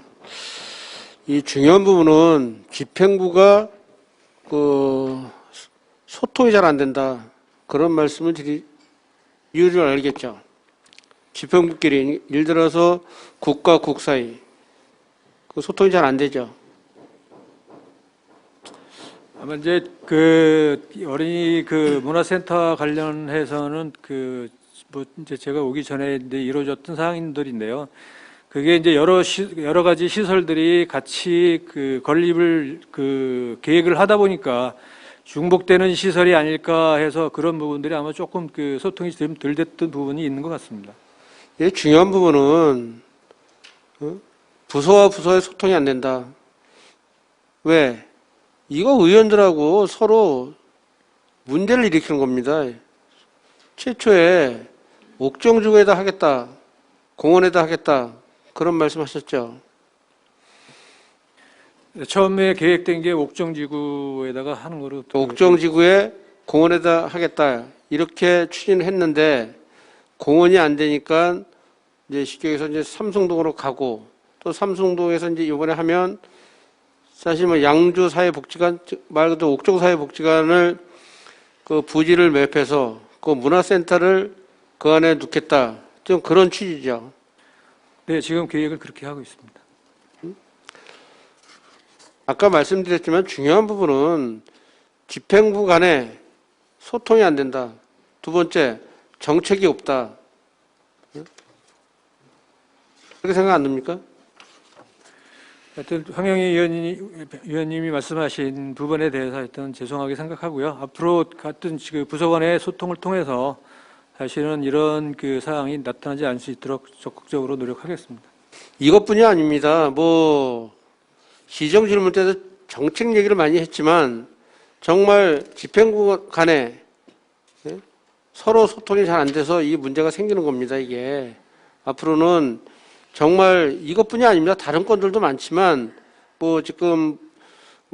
이 중요한 부분은 집행부가 소통이 잘 안 된다. 그런 말씀을 이유를 알겠죠. 집행부끼리 예를 들어서 국과 국 사이 그 소통이 잘 안 되죠. 아마 이제 그 어린이 그 문화센터 관련해서는 뭐 이제 제가 오기 전에 이제 이루어졌던 사항들인데요. 그게 이제 여러 가지 시설들이 같이 그 건립을 계획을 하다 보니까 중복되는 시설이 아닐까 해서 그런 부분들이 아마 조금 소통이 좀 덜 됐던 부분이 있는 것 같습니다. 예, 중요한 부분은 부서와 부서의 소통이 안 된다. 왜? 이거 의원들하고 서로 문제를 일으키는 겁니다. 최초에 옥정지구에다 하겠다, 공원에다 하겠다 그런 말씀하셨죠. 처음에 계획된 게 옥정지구에다가 하는 거로. 옥정지구에 공원에다 하겠다 이렇게 추진했는데 공원이 안 되니까 이제 쉽게 해서 이제 삼성동으로 가고 또 삼성동에서 이제 이번에 하면 사실 뭐 양주 사회복지관 말 그대로 옥정 사회복지관을 그 부지를 매입해서 그 문화센터를 그 안에 넣겠다 좀 그런 취지죠. 네, 지금 계획을 그렇게 하고 있습니다. 아까 말씀드렸지만 중요한 부분은 집행부 간에 소통이 안 된다. 두 번째, 정책이 없다. 그렇게 생각 안 듭니까? 하여튼 황영희 의원님이 말씀하신 부분에 대해서 하여튼 죄송하게 생각하고요. 앞으로 같은 부서 간의 소통을 통해서 사실은 이런 사항이 나타나지 않을 수 있도록 적극적으로 노력하겠습니다. 이것뿐이 아닙니다. 시정 질문 때도 정책 얘기를 많이 했지만 정말 집행부 간에 서로 소통이 잘 안 돼서 이 문제가 생기는 겁니다. 이게 앞으로는 정말 이것뿐이 아닙니다. 다른 건들도 많지만 지금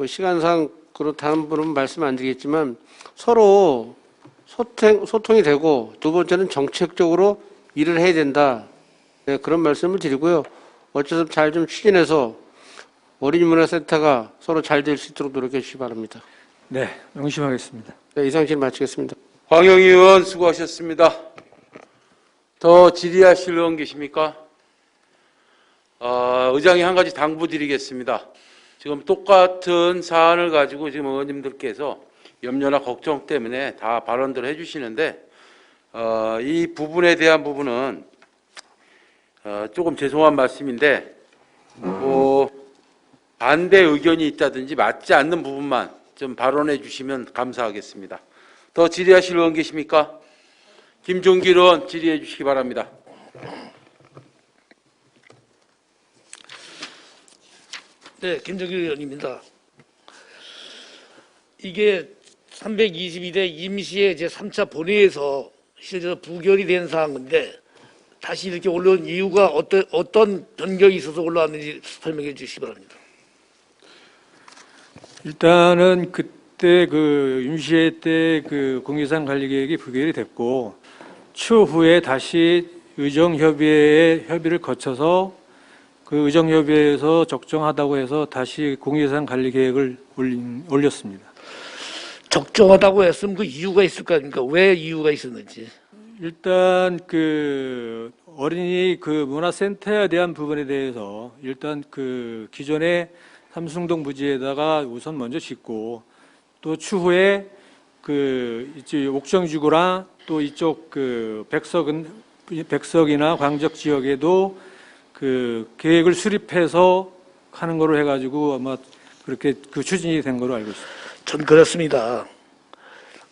시간상 다른 분은 말씀 안 드리겠지만 서로 소통이 되고 두 번째는 정책적으로 일을 해야 된다. 네, 그런 말씀을 드리고요. 어째서 잘 좀 추진해서 어린이 문화센터가 서로 잘 될 수 있도록 노력해 주시기 바랍니다. 네, 명심하겠습니다. 네, 이상 질의 마치겠습니다. 황영희 의원 수고하셨습니다. 더 질의하실 의원 계십니까? 의장이 한 가지 당부드리겠습니다. 지금 똑같은 사안을 가지고 지금 의원님들께서 염려나 걱정 때문에 다 발언들을 해주시는데 이 부분에 대한 부분은 조금 죄송한 말씀인데 반대 의견이 있다든지 맞지 않는 부분만 좀 발언해 주시면 감사하겠습니다. 더 질의하실 의원 계십니까? 김종길 의원 질의해 주시기 바랍니다. 네, 김정길 의원입니다. 이게 322대 임시의 제3차 본회의에서 실제로 부결이 된 사항인데 다시 이렇게 올라온 이유가 어떤 변경이 있어서 올라왔는지 설명해 주시기 바랍니다. 일단은 그때 임시회 때 공유산 관리 계획이 부결이 됐고 추후에 다시 의정협의회의 협의를 거쳐서 의정협의회에서 적정하다고 해서 다시 공유산 관리 계획을 올렸습니다. 적정하다고 했으면 그 이유가 있을 거 아닙니까? 왜 이유가 있었는지. 일단 어린이 문화센터에 대한 부분에 대해서 일단 기존의 삼성동 부지에다가 우선 먼저 짓고 또 추후에 이제 옥정지구랑 또 이쪽 백석이나 광적 지역에도 계획을 수립해서 하는 거로 해가지고 아마 그렇게 추진이 된 거로 알고 있습니다. 전 그렇습니다.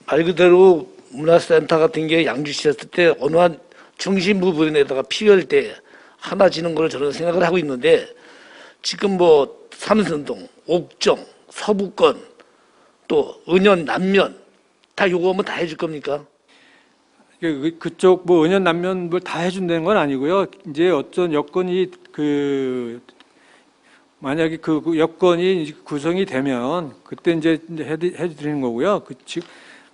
말 그대로 문화센터 같은 게 양주시였을 때 어느 한 중심 부분에다가 필요할 때 하나 지는 걸 저는 생각을 하고 있는데 지금 뭐 삼선동, 옥정, 서부권, 또 은연, 남면 다 요구하면 다 해줄 겁니까? 그쪽 뭐 은연 남면 뭘 다 해준다는 건 아니고요. 이제 어떤 여건이 만약에 그 여건이 구성이 되면 그때 이제 해드리는 거고요.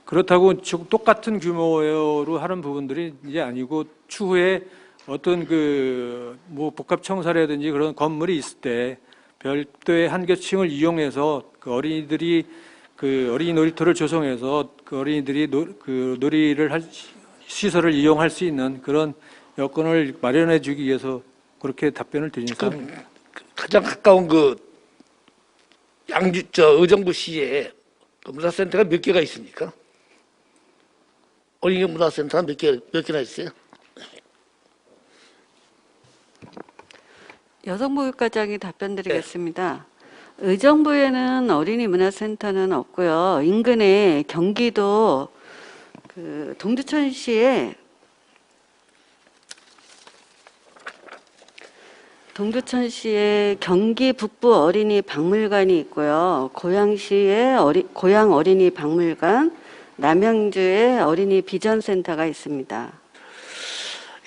그렇다고 지금 똑같은 규모로 하는 부분들이 이제 아니고 추후에 어떤 뭐 복합 청사라든지 그런 건물이 있을 때 별도의 한 계층을 이용해서 그 어린이들이 그 어린이 놀이터를 조성해서 그 어린이들이 놀이를 시설을 이용할 수 있는 그런 여건을 마련해 주기 위해서 그렇게 답변을 드린 상황입니다. 가장 가까운 그 의정부시에 그 문화센터가 몇 개가 있습니까? 어린이 문화센터가 몇 개나 있어요? 여성보육과장이 답변드리겠습니다. 의정부에는 어린이 문화센터는 없고요. 인근에 경기도 그 동두천시에 경기 북부 어린이 박물관이 있고요. 고양시에 고양 어린이 박물관, 남양주에 어린이 비전센터가 있습니다.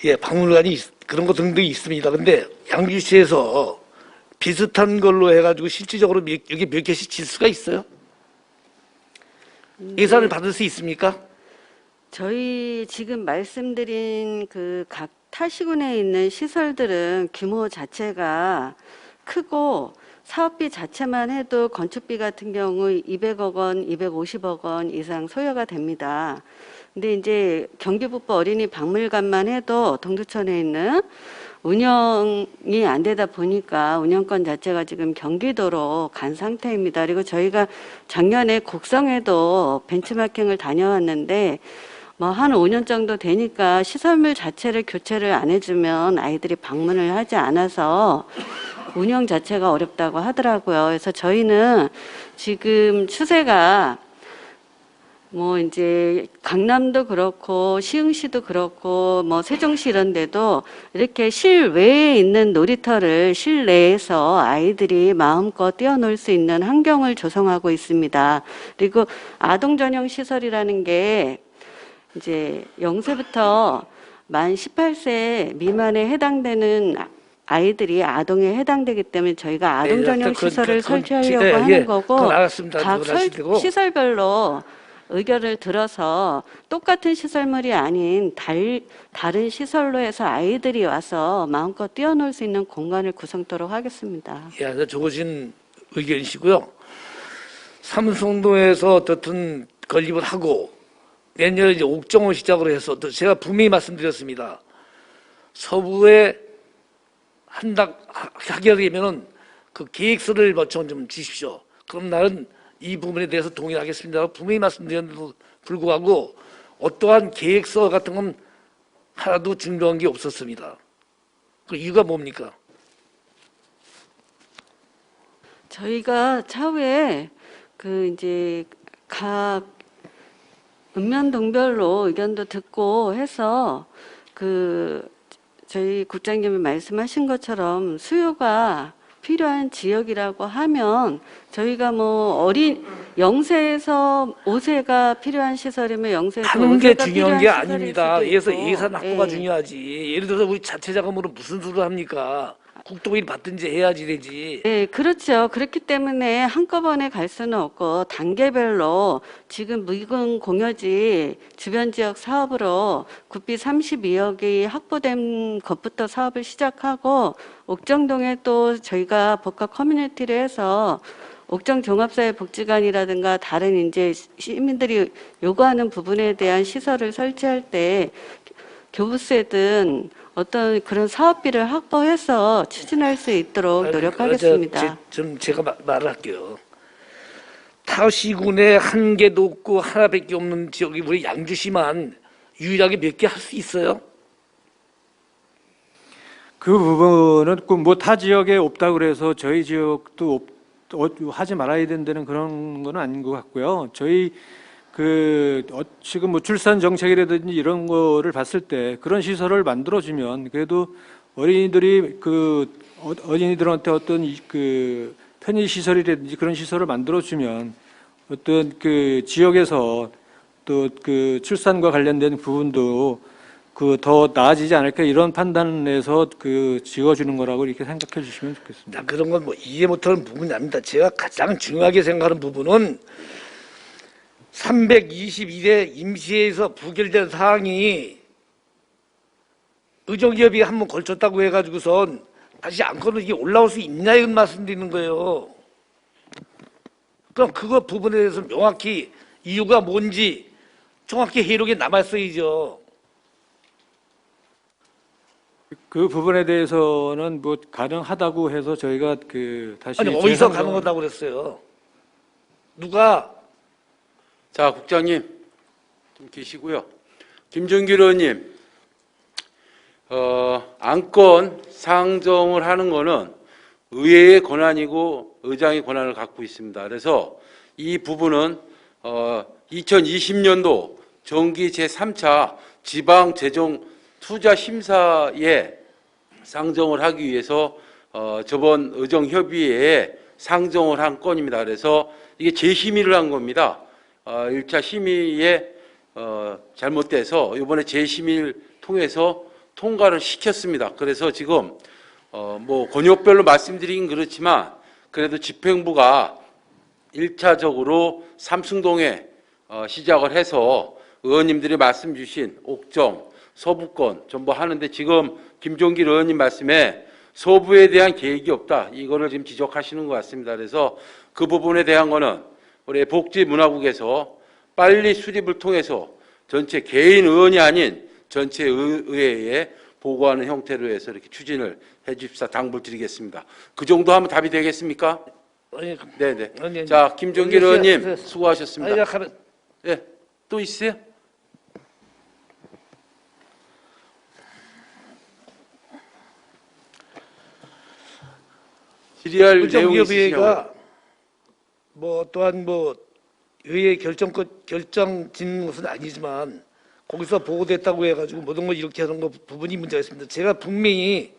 예, 박물관이 그런 거 등등 있습니다. 근데 양주시에서 비슷한 걸로 해가지고 실질적으로 여기 몇 개씩 질 수가 있어요? 예산을 받을 수 있습니까? 저희 지금 말씀드린 그 각 타시군에 있는 시설들은 규모 자체가 크고 사업비 자체만 해도 건축비 같은 경우 200억 원, 250억 원 이상 소요가 됩니다. 근데 이제 경기북부 어린이 박물관만 해도 동두천에 있는 운영이 안 되다 보니까 운영권 자체가 지금 경기도로 간 상태입니다. 그리고 저희가 작년에 곡성에도 벤치마킹을 다녀왔는데 뭐 한 5년 정도 되니까 시설물 자체를 교체를 안 해주면 아이들이 방문을 하지 않아서 운영 자체가 어렵다고 하더라고요. 그래서 저희는 지금 추세가 뭐 이제 강남도 그렇고 시흥시도 그렇고 뭐 세종시 이런 데도 이렇게 실외에 있는 놀이터를 실내에서 아이들이 마음껏 뛰어놀 수 있는 환경을 조성하고 있습니다. 그리고 아동 전용 시설이라는 게 이제 0세부터 만 18세 미만에 해당되는 아이들이 아동에 해당되기 때문에 저희가 아동 전용 시설을 설치하려고 하는 거고 각 시설별로 의견을 들어서 똑같은 시설물이 아닌 다른 시설로 해서 아이들이 와서 마음껏 뛰어놀 수 있는 공간을 구성토록 하겠습니다. 예, 좋으신 의견이시고요. 삼성동에서 어떻든 건립을 하고 내년에 이제 옥정을 시작으로 해서 또 제가 분명히 말씀드렸습니다. 서부에 하게 되면은 그 계획서를 좀 주십시오. 그럼 나는 이 부분에 대해서 동의하겠습니다. 분명히 말씀드렸는데도 불구하고 어떠한 계획서 같은 건 하나도 준비한 게 없었습니다. 그 이유가 뭡니까? 저희가 차후에 그 이제 각 읍면동별로 의견도 듣고 해서 그 저희 국장님이 말씀하신 것처럼 수요가 필요한 지역이라고 하면 저희가 뭐 0세에서 5세가 필요한 시설이면 0세에서 하는 게 5세가 중요한 필요한 게 시설일 아닙니다. 수도 그래서 있고. 예산 확보가 예. 중요하지. 예를 들어서 우리 자체 자금으로 무슨 수를 합니까? 국토비를 받든지 해야지 되지. 네, 그렇죠. 그렇기 때문에 한꺼번에 갈 수는 없고 단계별로 지금 미군 공여지 주변 지역 사업으로 국비 32억이 확보된 것부터 사업을 시작하고 옥정동에 또 저희가 복합 커뮤니티를 해서 옥정 종합사회복지관이라든가 다른 이제 시민들이 요구하는 부분에 대한 시설을 설치할 때 교부세든 어떤 그런 사업비를 확보해서 추진할 수 있도록 노력하겠습니다. 제가 말을 할게요. 타시군에 한 개도 없고 하나밖에 없는 지역이 우리 양주시만 유일하게 몇 개 할 수 있어요? 그 부분은 뭐 타 지역에 없다 그래서 저희 지역도 하지 말아야 된다는 그런 건 아닌 것 같고요. 저희 지금 뭐 출산 정책이라든지 이런 거를 봤을 때 그런 시설을 만들어주면 그래도 어린이들이 어린이들한테 어떤 그 편의 시설이라든지 그런 시설을 만들어주면 어떤 그 지역에서 또 그 출산과 관련된 부분도 그 더 나아지지 않을까 이런 판단에서 그 지어주는 거라고 이렇게 생각해 주시면 좋겠습니다. 자, 그런 건 뭐 이해 못하는 부분이 아닙니다. 제가 가장 중요하게 생각하는 부분은 322대 임시회에서 부결된 사항이 의정기업이 한번 걸쳤다고 해가지고선 다시 안건으로 이게 올라올 수 있냐 이런 말씀드리는 거예요. 그럼 그거 부분에 대해서 명확히 이유가 뭔지 정확히 해록에 남았어야죠. 그 부분에 대해서는 뭐 가능하다고 해서 저희가 그 다시 아니 어디서 재상정- 가능하다고 그랬어요? 누가? 자, 국장님 좀 계시고요. 김준길 의원님, 안건 상정을 하는 거는 의회의 권한이고 의장의 권한을 갖고 있습니다. 그래서 이 부분은 2020년도 정기 제3차 지방재정투자심사에 상정을 하기 위해서 저번 의정협의회에 상정을 한 건입니다. 그래서 이게 재심의를 한 겁니다. 1차 심의에 잘못돼서 이번에 재심의를 통해서 통과를 시켰습니다. 그래서 지금 뭐 권역별로 말씀드리긴 그렇지만 그래도 집행부가 1차적으로 삼승동에 시작을 해서 의원님들이 말씀 주신 옥정, 서부권 전부 하는데 지금 김종길 의원님 말씀에 서부에 대한 계획이 없다. 이거를 지금 지적하시는 것 같습니다. 그래서 그 부분에 대한 거는 우리 복지문화국에서 빨리 수립을 통해서 전체 개인 의원이 아닌 전체 의회에 보고하는 형태로 해서 이렇게 추진을 해 주십사 당부를 드리겠습니다. 그 정도 하면 답이 되겠습니까? 아니, 네네. 아니, 자, 김종길 아니, 의원님 아니, 수고하셨습니다. 아니, 예, 또 있어요? 질의할 내용이 있으시냐고요? 의정기업회가 뭐 또한 뭐 의회 결정 짓는 것은 아니지만 거기서 보고됐다고 해가지고 모든 걸 이렇게 하는 거 부분이 문제가 있습니다. 제가 분명히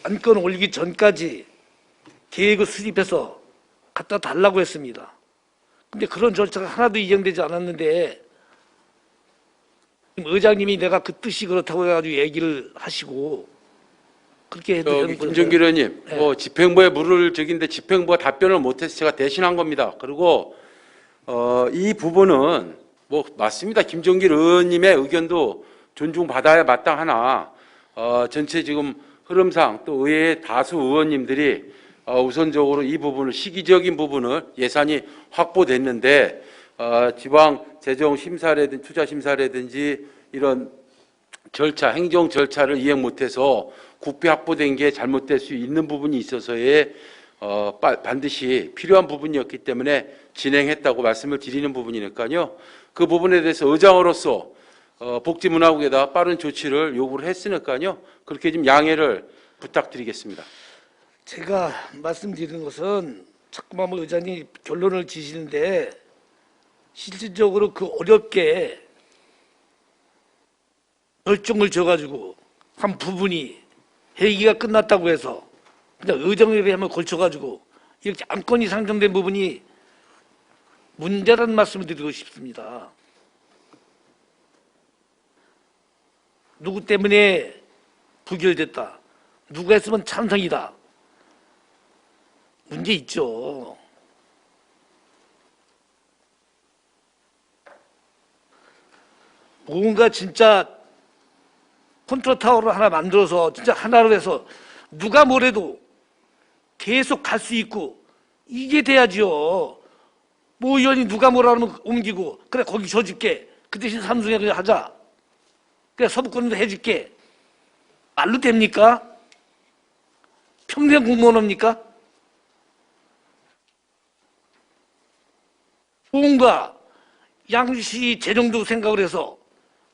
안건 올리기 전까지 계획을 수립해서 갖다 달라고 했습니다. 근데 그런 절차가 하나도 이행되지 않았는데 의장님이 내가 그 뜻이 그렇다고 해가지고 얘기를 하시고 그렇게 해도 저기 되는 거예요. 김종길 의원님, 네. 뭐 집행부에 물을 적인데 집행부가 답변을 못해서 제가 대신한 겁니다. 그리고 이 부분은 뭐 맞습니다. 김종길 의원님의 의견도 존중받아야 마땅하나 전체 지금 흐름상 또 의회의 다수 의원님들이 우선적으로 이 부분을 시기적인 부분을 예산이 확보됐는데 지방 재정 심사라든지 투자 심사라든지 이런 절차, 행정 절차를 이행 못해서 국비 확보된 게 잘못될 수 있는 부분이 있어서의 반드시 필요한 부분이었기 때문에 진행했다고 말씀을 드리는 부분이니까요. 그 부분에 대해서 의장으로서 복지문화국에다 빠른 조치를 요구를 했으니까요. 그렇게 좀 양해를 부탁드리겠습니다. 제가 말씀드리는 것은 자꾸만 뭐 의장님 결론을 지시는데 실질적으로 그 어렵게 결정을 져가지고 한 부분이 회기가 끝났다고 해서 그냥 의정협의회 한번 걸쳐가지고 이렇게 안건이 상정된 부분이 문제라는 말씀을 드리고 싶습니다. 누구 때문에 부결됐다. 누가 했으면 찬성이다. 문제 있죠. 뭔가 진짜 컨트롤 타워를 하나 만들어서 진짜 하나로 해서 누가 뭐래도 계속 갈 수 있고 이게 돼야지요. 뭐 의원이 누가 뭐라 하면 옮기고 그래 거기 줘줄게. 그 대신 삼성에 그냥 하자. 그래 서부권도 해줄게. 말로 됩니까? 평생 공무원 합니까? 뭔가 양주시 재정도 생각을 해서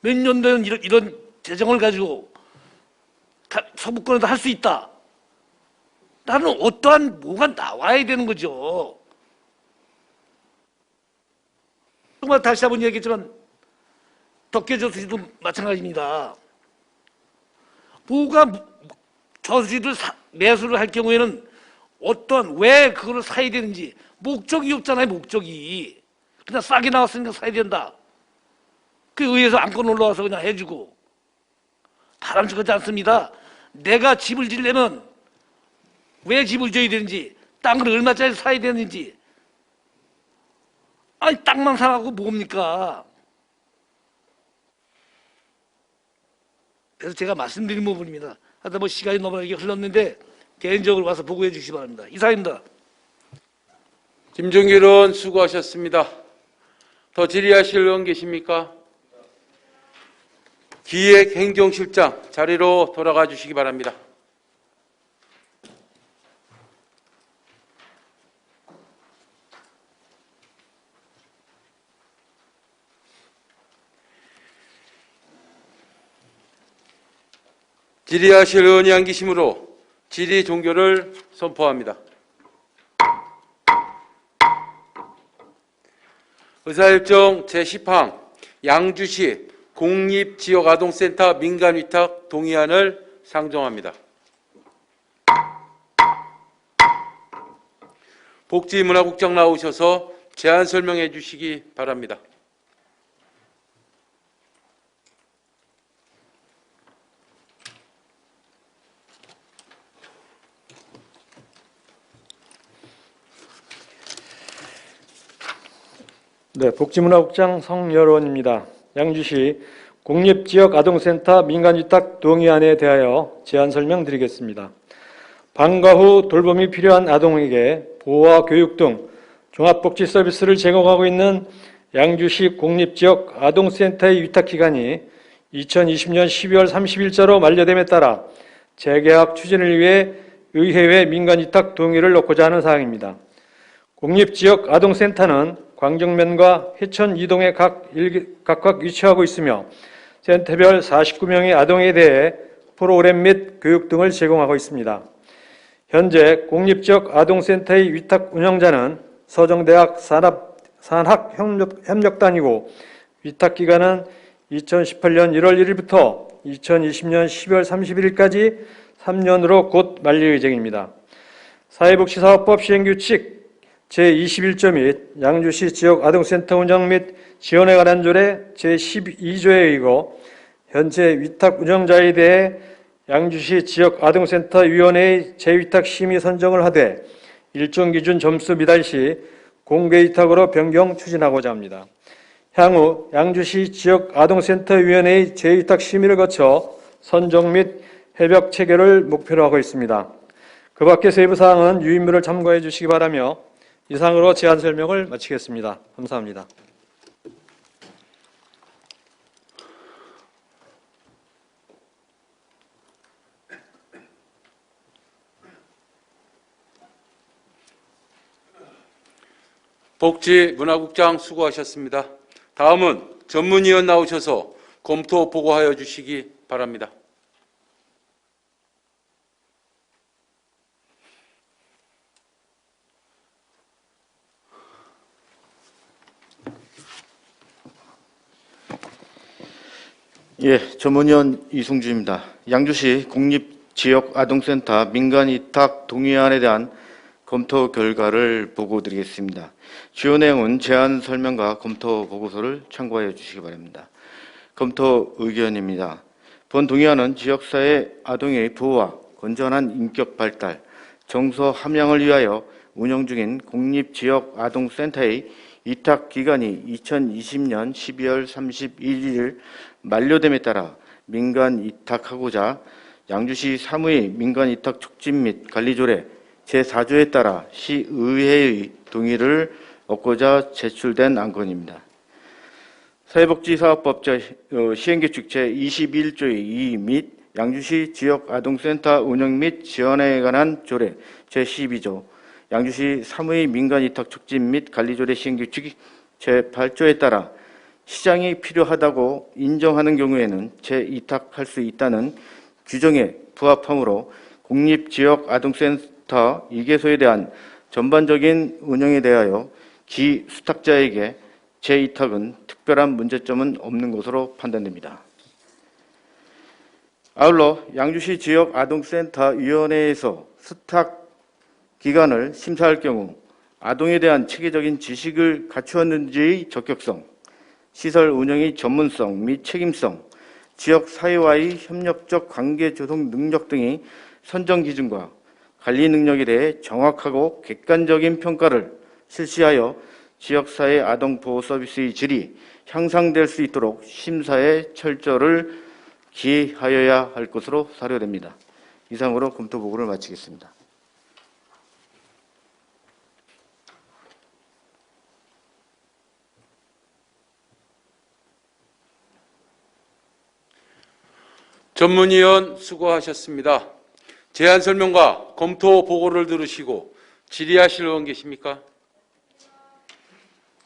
몇 년 된 이런 재정을 가지고 서부권에도 할 수 있다. 나는 어떠한 뭐가 나와야 되는 거죠. 정말 다시 한번 얘기했지만 덕계저수지도 마찬가지입니다. 저수지를 매수를 할 경우에는 왜 그거를 사야 되는지 목적이 없잖아요. 목적이 그냥 싸게 나왔으니까 사야 된다. 그 의회에서 안건 올라와서 그냥 해주고 바람직하지 않습니다. 내가 집을 지려면 왜 집을 져야 되는지, 땅을 얼마짜리 사야 되는지. 아니 땅만 사라고 뭡니까? 그래서 제가 말씀드린 부분입니다. 하여튼 뭐 시간이 너무 이게 흘렀는데 개인적으로 와서 보고해 주시기 바랍니다. 이상입니다. 김종길 의원 수고하셨습니다. 더 질의하실 의원 계십니까? 기획행정실장 자리로 돌아가 주시기 바랍니다. 질의하실 의원이 안 계시므로 질의 종결을 선포합니다. 의사일정 제10항 양주시 공립지역아동센터 민간위탁 동의안을 상정합니다. 복지문화국장 나오셔서 제안 설명해 주시기 바랍니다. 네, 복지문화국장 성여론입니다. 양주시 공립지역아동센터 민간위탁 동의안에 대하여 제안 설명드리겠습니다. 방과 후 돌봄이 필요한 아동에게 보호와 교육 등 종합복지 서비스를 제공하고 있는 양주시 공립지역아동센터의 위탁기간이 2020년 12월 30일자로 만료됨에 따라 재계약 추진을 위해 의회에 민간위탁 동의를 넣고자 하는 사항입니다. 공립지역아동센터는 광정면과 회천 이동에 각각 위치하고 있으며 센터별 49명의 아동에 대해 프로그램 및 교육 등을 제공하고 있습니다. 현재 공립지역아동센터의 위탁 운영자는 서정대학 산학협력단이고 위탁기간은 2018년 1월 1일부터 2020년 12월 31일까지 3년으로 곧 만료 예정입니다. 사회복지사업법 시행규칙 제21조 및 양주시 지역아동센터 운영 및 지원에 관한 조례 제12조에 의거 현재 위탁 운영자에 대해 양주시 지역아동센터위원회의 재위탁 심의 선정을 하되 일정 기준 점수 미달 시 공개위탁으로 변경 추진하고자 합니다. 향후 양주시 지역아동센터위원회의 재위탁 심의를 거쳐 선정 및 협약 체결을 목표로 하고 있습니다. 그 밖의 세부 사항은 유인물을 참고해 주시기 바라며 이상으로 제안 설명을 마치겠습니다. 감사합니다. 복지문화국장 수고하셨습니다. 다음은 전문위원 나오셔서 검토 보고하여 주시기 바랍니다. 예, 전문위원 이승주입니다. 양주시 공립지역아동센터 민간위탁 동의안에 대한 검토 결과를 보고드리겠습니다. 주요 내용은 제안 설명과 검토 보고서를 참고하여 주시기 바랍니다. 검토 의견입니다. 본 동의안은 지역사회 아동의 보호와 건전한 인격 발달, 정서 함양을 위하여 운영 중인 공립지역아동센터의 위탁 기간이 2020년 12월 31일 만료됨에 따라 민간 위탁하고자 양주시 사무의 민간 위탁 촉진 및 관리조례 제4조에 따라 시의회의 동의를 얻고자 제출된 안건입니다. 사회복지사업법 시행규칙 제21조의 2 및 양주시 지역아동센터 운영 및 지원에 관한 조례 제12조, 양주시 사무의 민간위탁 촉진 및 관리조례 시행규칙 제8조에 따라 시장이 필요하다고 인정하는 경우에는 재위탁할 수 있다는 규정에 부합하므로 공립지역아동센터 2개소에 대한 전반적인 운영에 대하여 기 수탁자에게 재위탁은 특별한 문제점은 없는 것으로 판단됩니다. 아울러 양주시 지역아동센터위원회에서 수탁 기간을 심사할 경우 아동에 대한 체계적인 지식을 갖추었는지의 적격성, 시설 운영의 전문성 및 책임성, 지역 사회와의 협력적 관계 조성 능력 등의 선정 기준과 관리 능력에 대해 정확하고 객관적인 평가를 실시하여 지역사회 아동보호 서비스의 질이 향상될 수 있도록 심사에 철저를 기하여야 할 것으로 사료됩니다. 이상으로 검토 보고를 마치겠습니다. 전문위원 수고하셨습니다. 제안 설명과 검토 보고를 들으시고 질의하실 의원 계십니까?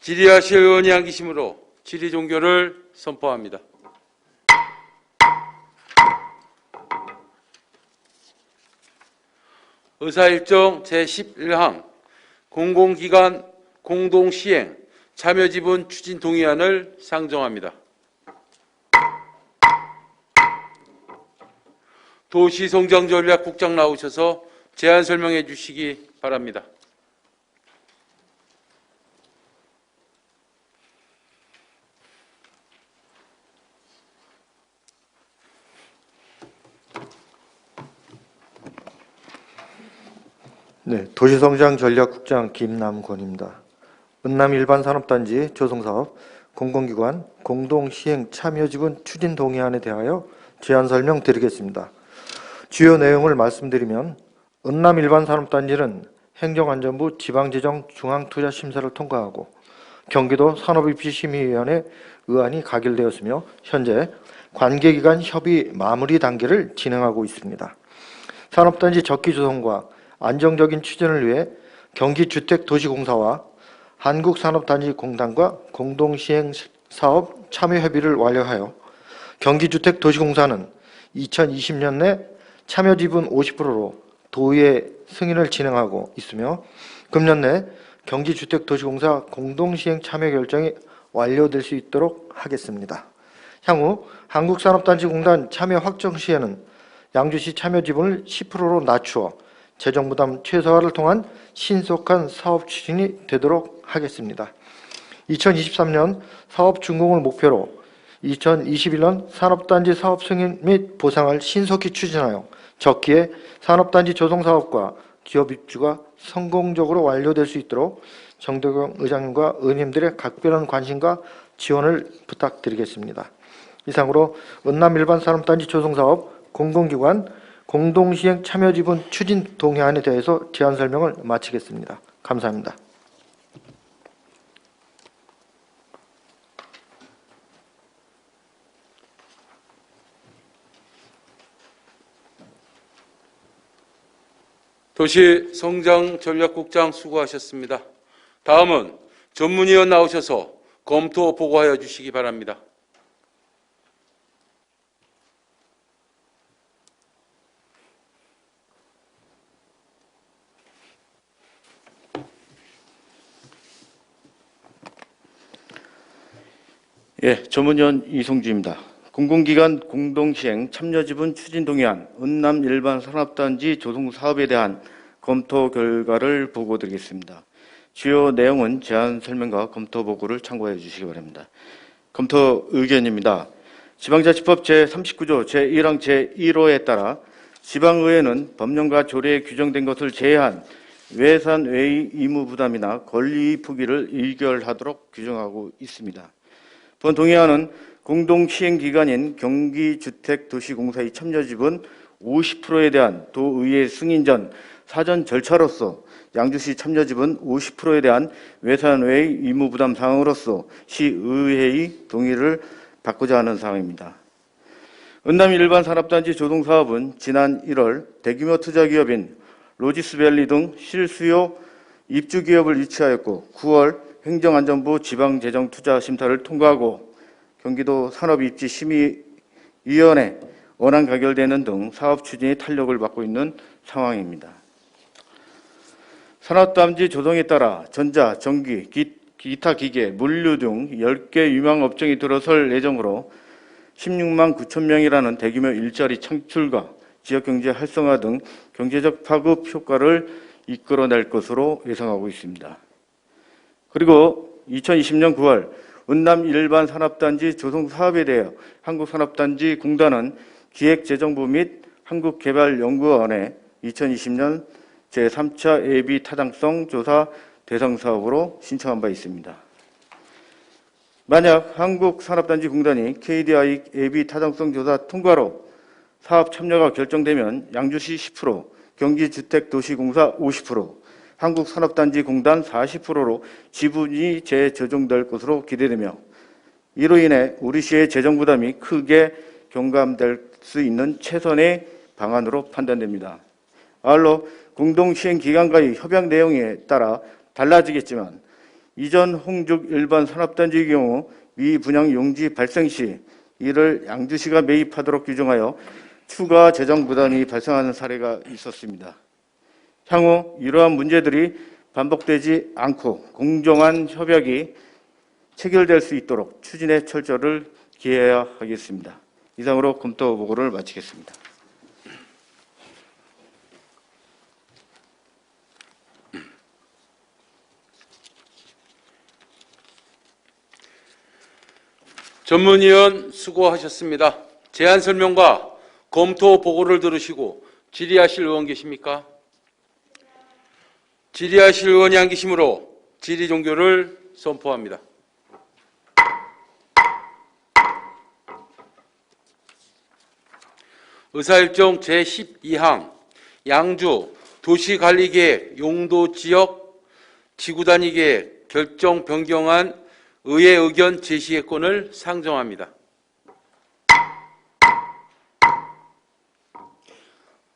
질의하실 의원이 안 계시므로 질의 종결을 선포합니다. 의사일정 제11항 공공기관 공동시행 참여지분 추진 동의안을 상정합니다. 도시성장전략국장 나오셔서 제안 설명해 주시기 바랍니다. 네, 도시성장전략국장 김남권입니다. 은남 일반산업단지 조성사업 공공기관 공동시행 참여지분 추진 동의안에 대하여 제안 설명드리겠습니다. 주요 내용을 말씀드리면 은남 일반산업단지는 행정안전부 지방재정 중앙투자심사를 통과하고 경기도 산업입지심의위원회 의안이 가결되었으며 현재 관계기관 협의 마무리 단계를 진행하고 있습니다. 산업단지 적기 조성과 안정적인 추진을 위해 경기주택도시공사와 한국산업단지공단과 공동시행 사업 참여 협의를 완료하여 경기주택도시공사는 2020년 내 참여 지분 50%로 도의회 승인을 진행하고 있으며 금년 내 경기주택도시공사 공동시행 참여 결정이 완료될 수 있도록 하겠습니다. 향후 한국산업단지공단 참여 확정 시에는 양주시 참여 지분을 10%로 낮추어 재정부담 최소화를 통한 신속한 사업 추진이 되도록 하겠습니다. 2023년 사업 준공을 목표로 2021년 산업단지 사업 승인 및 보상을 신속히 추진하여 적기에 산업단지 조성사업과 기업 입주가 성공적으로 완료될 수 있도록 정덕영 의장님과 의원님들의 각별한 관심과 지원을 부탁드리겠습니다. 이상으로 은남 일반산업단지 조성사업 공공기관 공동시행 참여지분 추진 동의안에 대해서 제안 설명을 마치겠습니다. 감사합니다. 도시성장전략국장 수고하셨습니다. 다음은 전문위원 나오셔서 검토 보고하여 주시기 바랍니다. 예, 전문위원 이송주입니다. 공공기관 공동시행 참여지분 추진동의안 은남 일반산업단지 조성사업에 대한 검토 결과를 보고드리겠습니다. 주요 내용은 제안 설명과 검토 보고를 참고해 주시기 바랍니다. 검토 의견입니다. 지방자치법 제39조 제1항 제1호에 따라 지방의회는 법령과 조례에 규정된 것을 제외한 외산 외의 의무 부담이나 권리 포기를 의결하도록 규정하고 있습니다. 본 동의안은 공동시행기관인 경기주택도시공사의 참여지분 50%에 대한 도의회 승인 전 사전 절차로서 양주시 참여지분 50%에 대한 외산 외의 의무부담 사항으로서 시의회의 동의를 받고자 하는 사항입니다. 은남 일반산업단지 조성사업은 지난 1월 대규모 투자기업인 로지스밸리 등 실수요 입주기업을 유치하였고 9월 행정안전부 지방재정투자심사를 통과하고 경기도 산업입지심의위원회 원안 가결되는 등 사업 추진이 탄력을 받고 있는 상황입니다. 산업단지 조성에 따라 전자, 전기, 기타 기계, 물류 등 10개 유망 업종이 들어설 예정으로 16만 9천 명이라는 대규모 일자리 창출과 지역경제 활성화 등 경제적 파급 효과를 이끌어낼 것으로 예상하고 있습니다. 그리고 2020년 9월 운남 일반 산업단지 조성 사업에 대해 한국산업단지 공단은 기획재정부 및 한국개발연구원에 2020년 제3차 예비 타당성 조사 대상 사업으로 신청한 바 있습니다. 만약 한국산업단지 공단이 KDI 예비 타당성 조사 통과로 사업 참여가 결정되면 양주시 10%, 경기주택도시공사 50%, 한국산업단지 공단 40%로 지분이 재조정될 것으로 기대되며 이로 인해 우리 시의 재정 부담이 크게 경감될 수 있는 최선의 방안으로 판단됩니다. 아울러 공동 시행 기간과의 협약 내용에 따라 달라지겠지만 이전 홍죽 일반 산업단지의 경우 미분양 용지 발생 시 이를 양주시가 매입하도록 규정하여 추가 재정 부담이 발생하는 사례가 있었습니다. 향후 이러한 문제들이 반복되지 않고 공정한 협약이 체결될 수 있도록 추진에 철저를 기해야 하겠습니다. 이상으로 검토 보고를 마치겠습니다. 전문위원 수고하셨습니다. 제안 설명과 검토 보고를 들으시고 질의하실 의원 계십니까? 질의하실 의원이 안 계시므로 질의 종교를 선포합니다. 의사일정 제12항 양주 도시관리계획 용도지역 지구단위계획 결정 변경안 의회 의견 제시의 건을 상정합니다.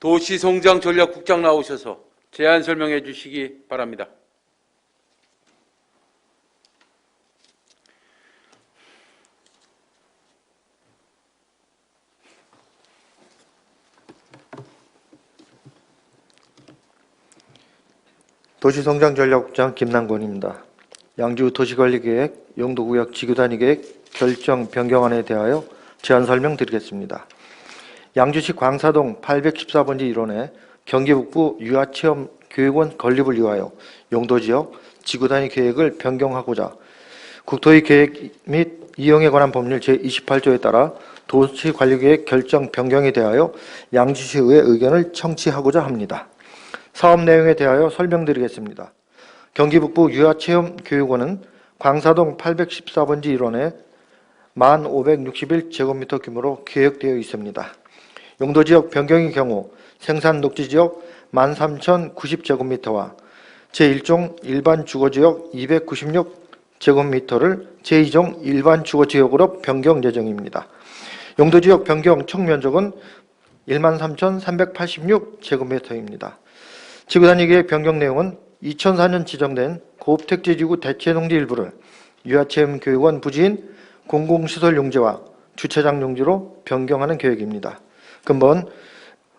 도시성장전략국장 나오셔서 제안 설명해 주시기 바랍니다. 도시성장전략국장 김남권입니다. 양주 도시관리계획, 용도구역 지구단위계획 결정 변경안에 대하여 제안 설명드리겠습니다. 양주시 광사동 814번지 1원에 경기북부 유아체험교육원 건립을 위하여 용도지역 지구단위 계획을 변경하고자 국토의 계획 및 이용에 관한 법률 제28조에 따라 도시관리계획 결정 변경에 대하여 양주시의회 의견을 청취하고자 합니다. 사업 내용에 대하여 설명드리겠습니다. 경기북부 유아체험교육원은 광사동 814번지 1원에 1561제곱미터 규모로 계획되어 있습니다. 용도지역 변경의 경우 생산녹지지역 13,090제곱미터와 제1종 일반주거지역 296제곱미터를 제2종 일반주거지역으로 변경 예정입니다. 용도지역 변경 총 면적은 13,386제곱미터입니다. 지구단위계획 변경 내용은 2004년 지정된 고업택지지구 대체농지 일부를 유아체험교육원 부지인 공공시설 용지와 주차장 용지로 변경하는 계획입니다. 근본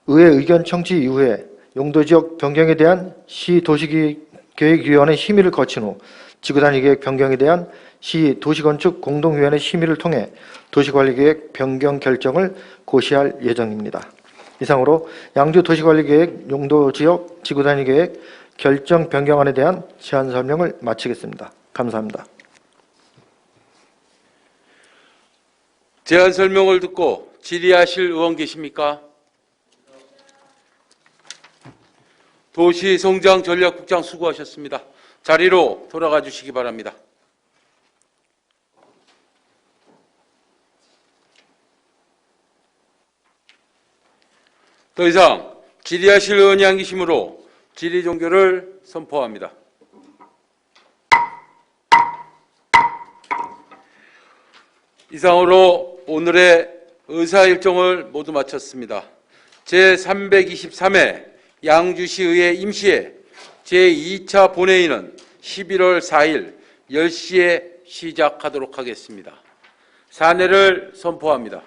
의회 의견 청취 이후에 용도지역 변경에 대한 시도시계획위원회 심의를 거친 후 지구단위계획 변경에 대한 시도시건축 공동위원회 심의를 통해 도시관리계획 변경 결정을 고시할 예정입니다. 이상으로 양주 도시관리계획 용도지역 지구단위계획 결정 변경안에 대한 제안 설명을 마치겠습니다. 감사합니다. 제안 설명을 듣고 질의하실 의원 계십니까? 도시성장전략국장 수고하셨습니다. 자리로 돌아가 주시기 바랍니다. 더 이상 질의하실 의원이 안 계시므로 질의 종교를 선포합니다. 이상으로 오늘의 의사일정을 모두 마쳤습니다. 제323회 양주시의회 임시회 제2차 본회의는 11월 4일 10시에 시작하도록 하겠습니다. 사내를 선포합니다.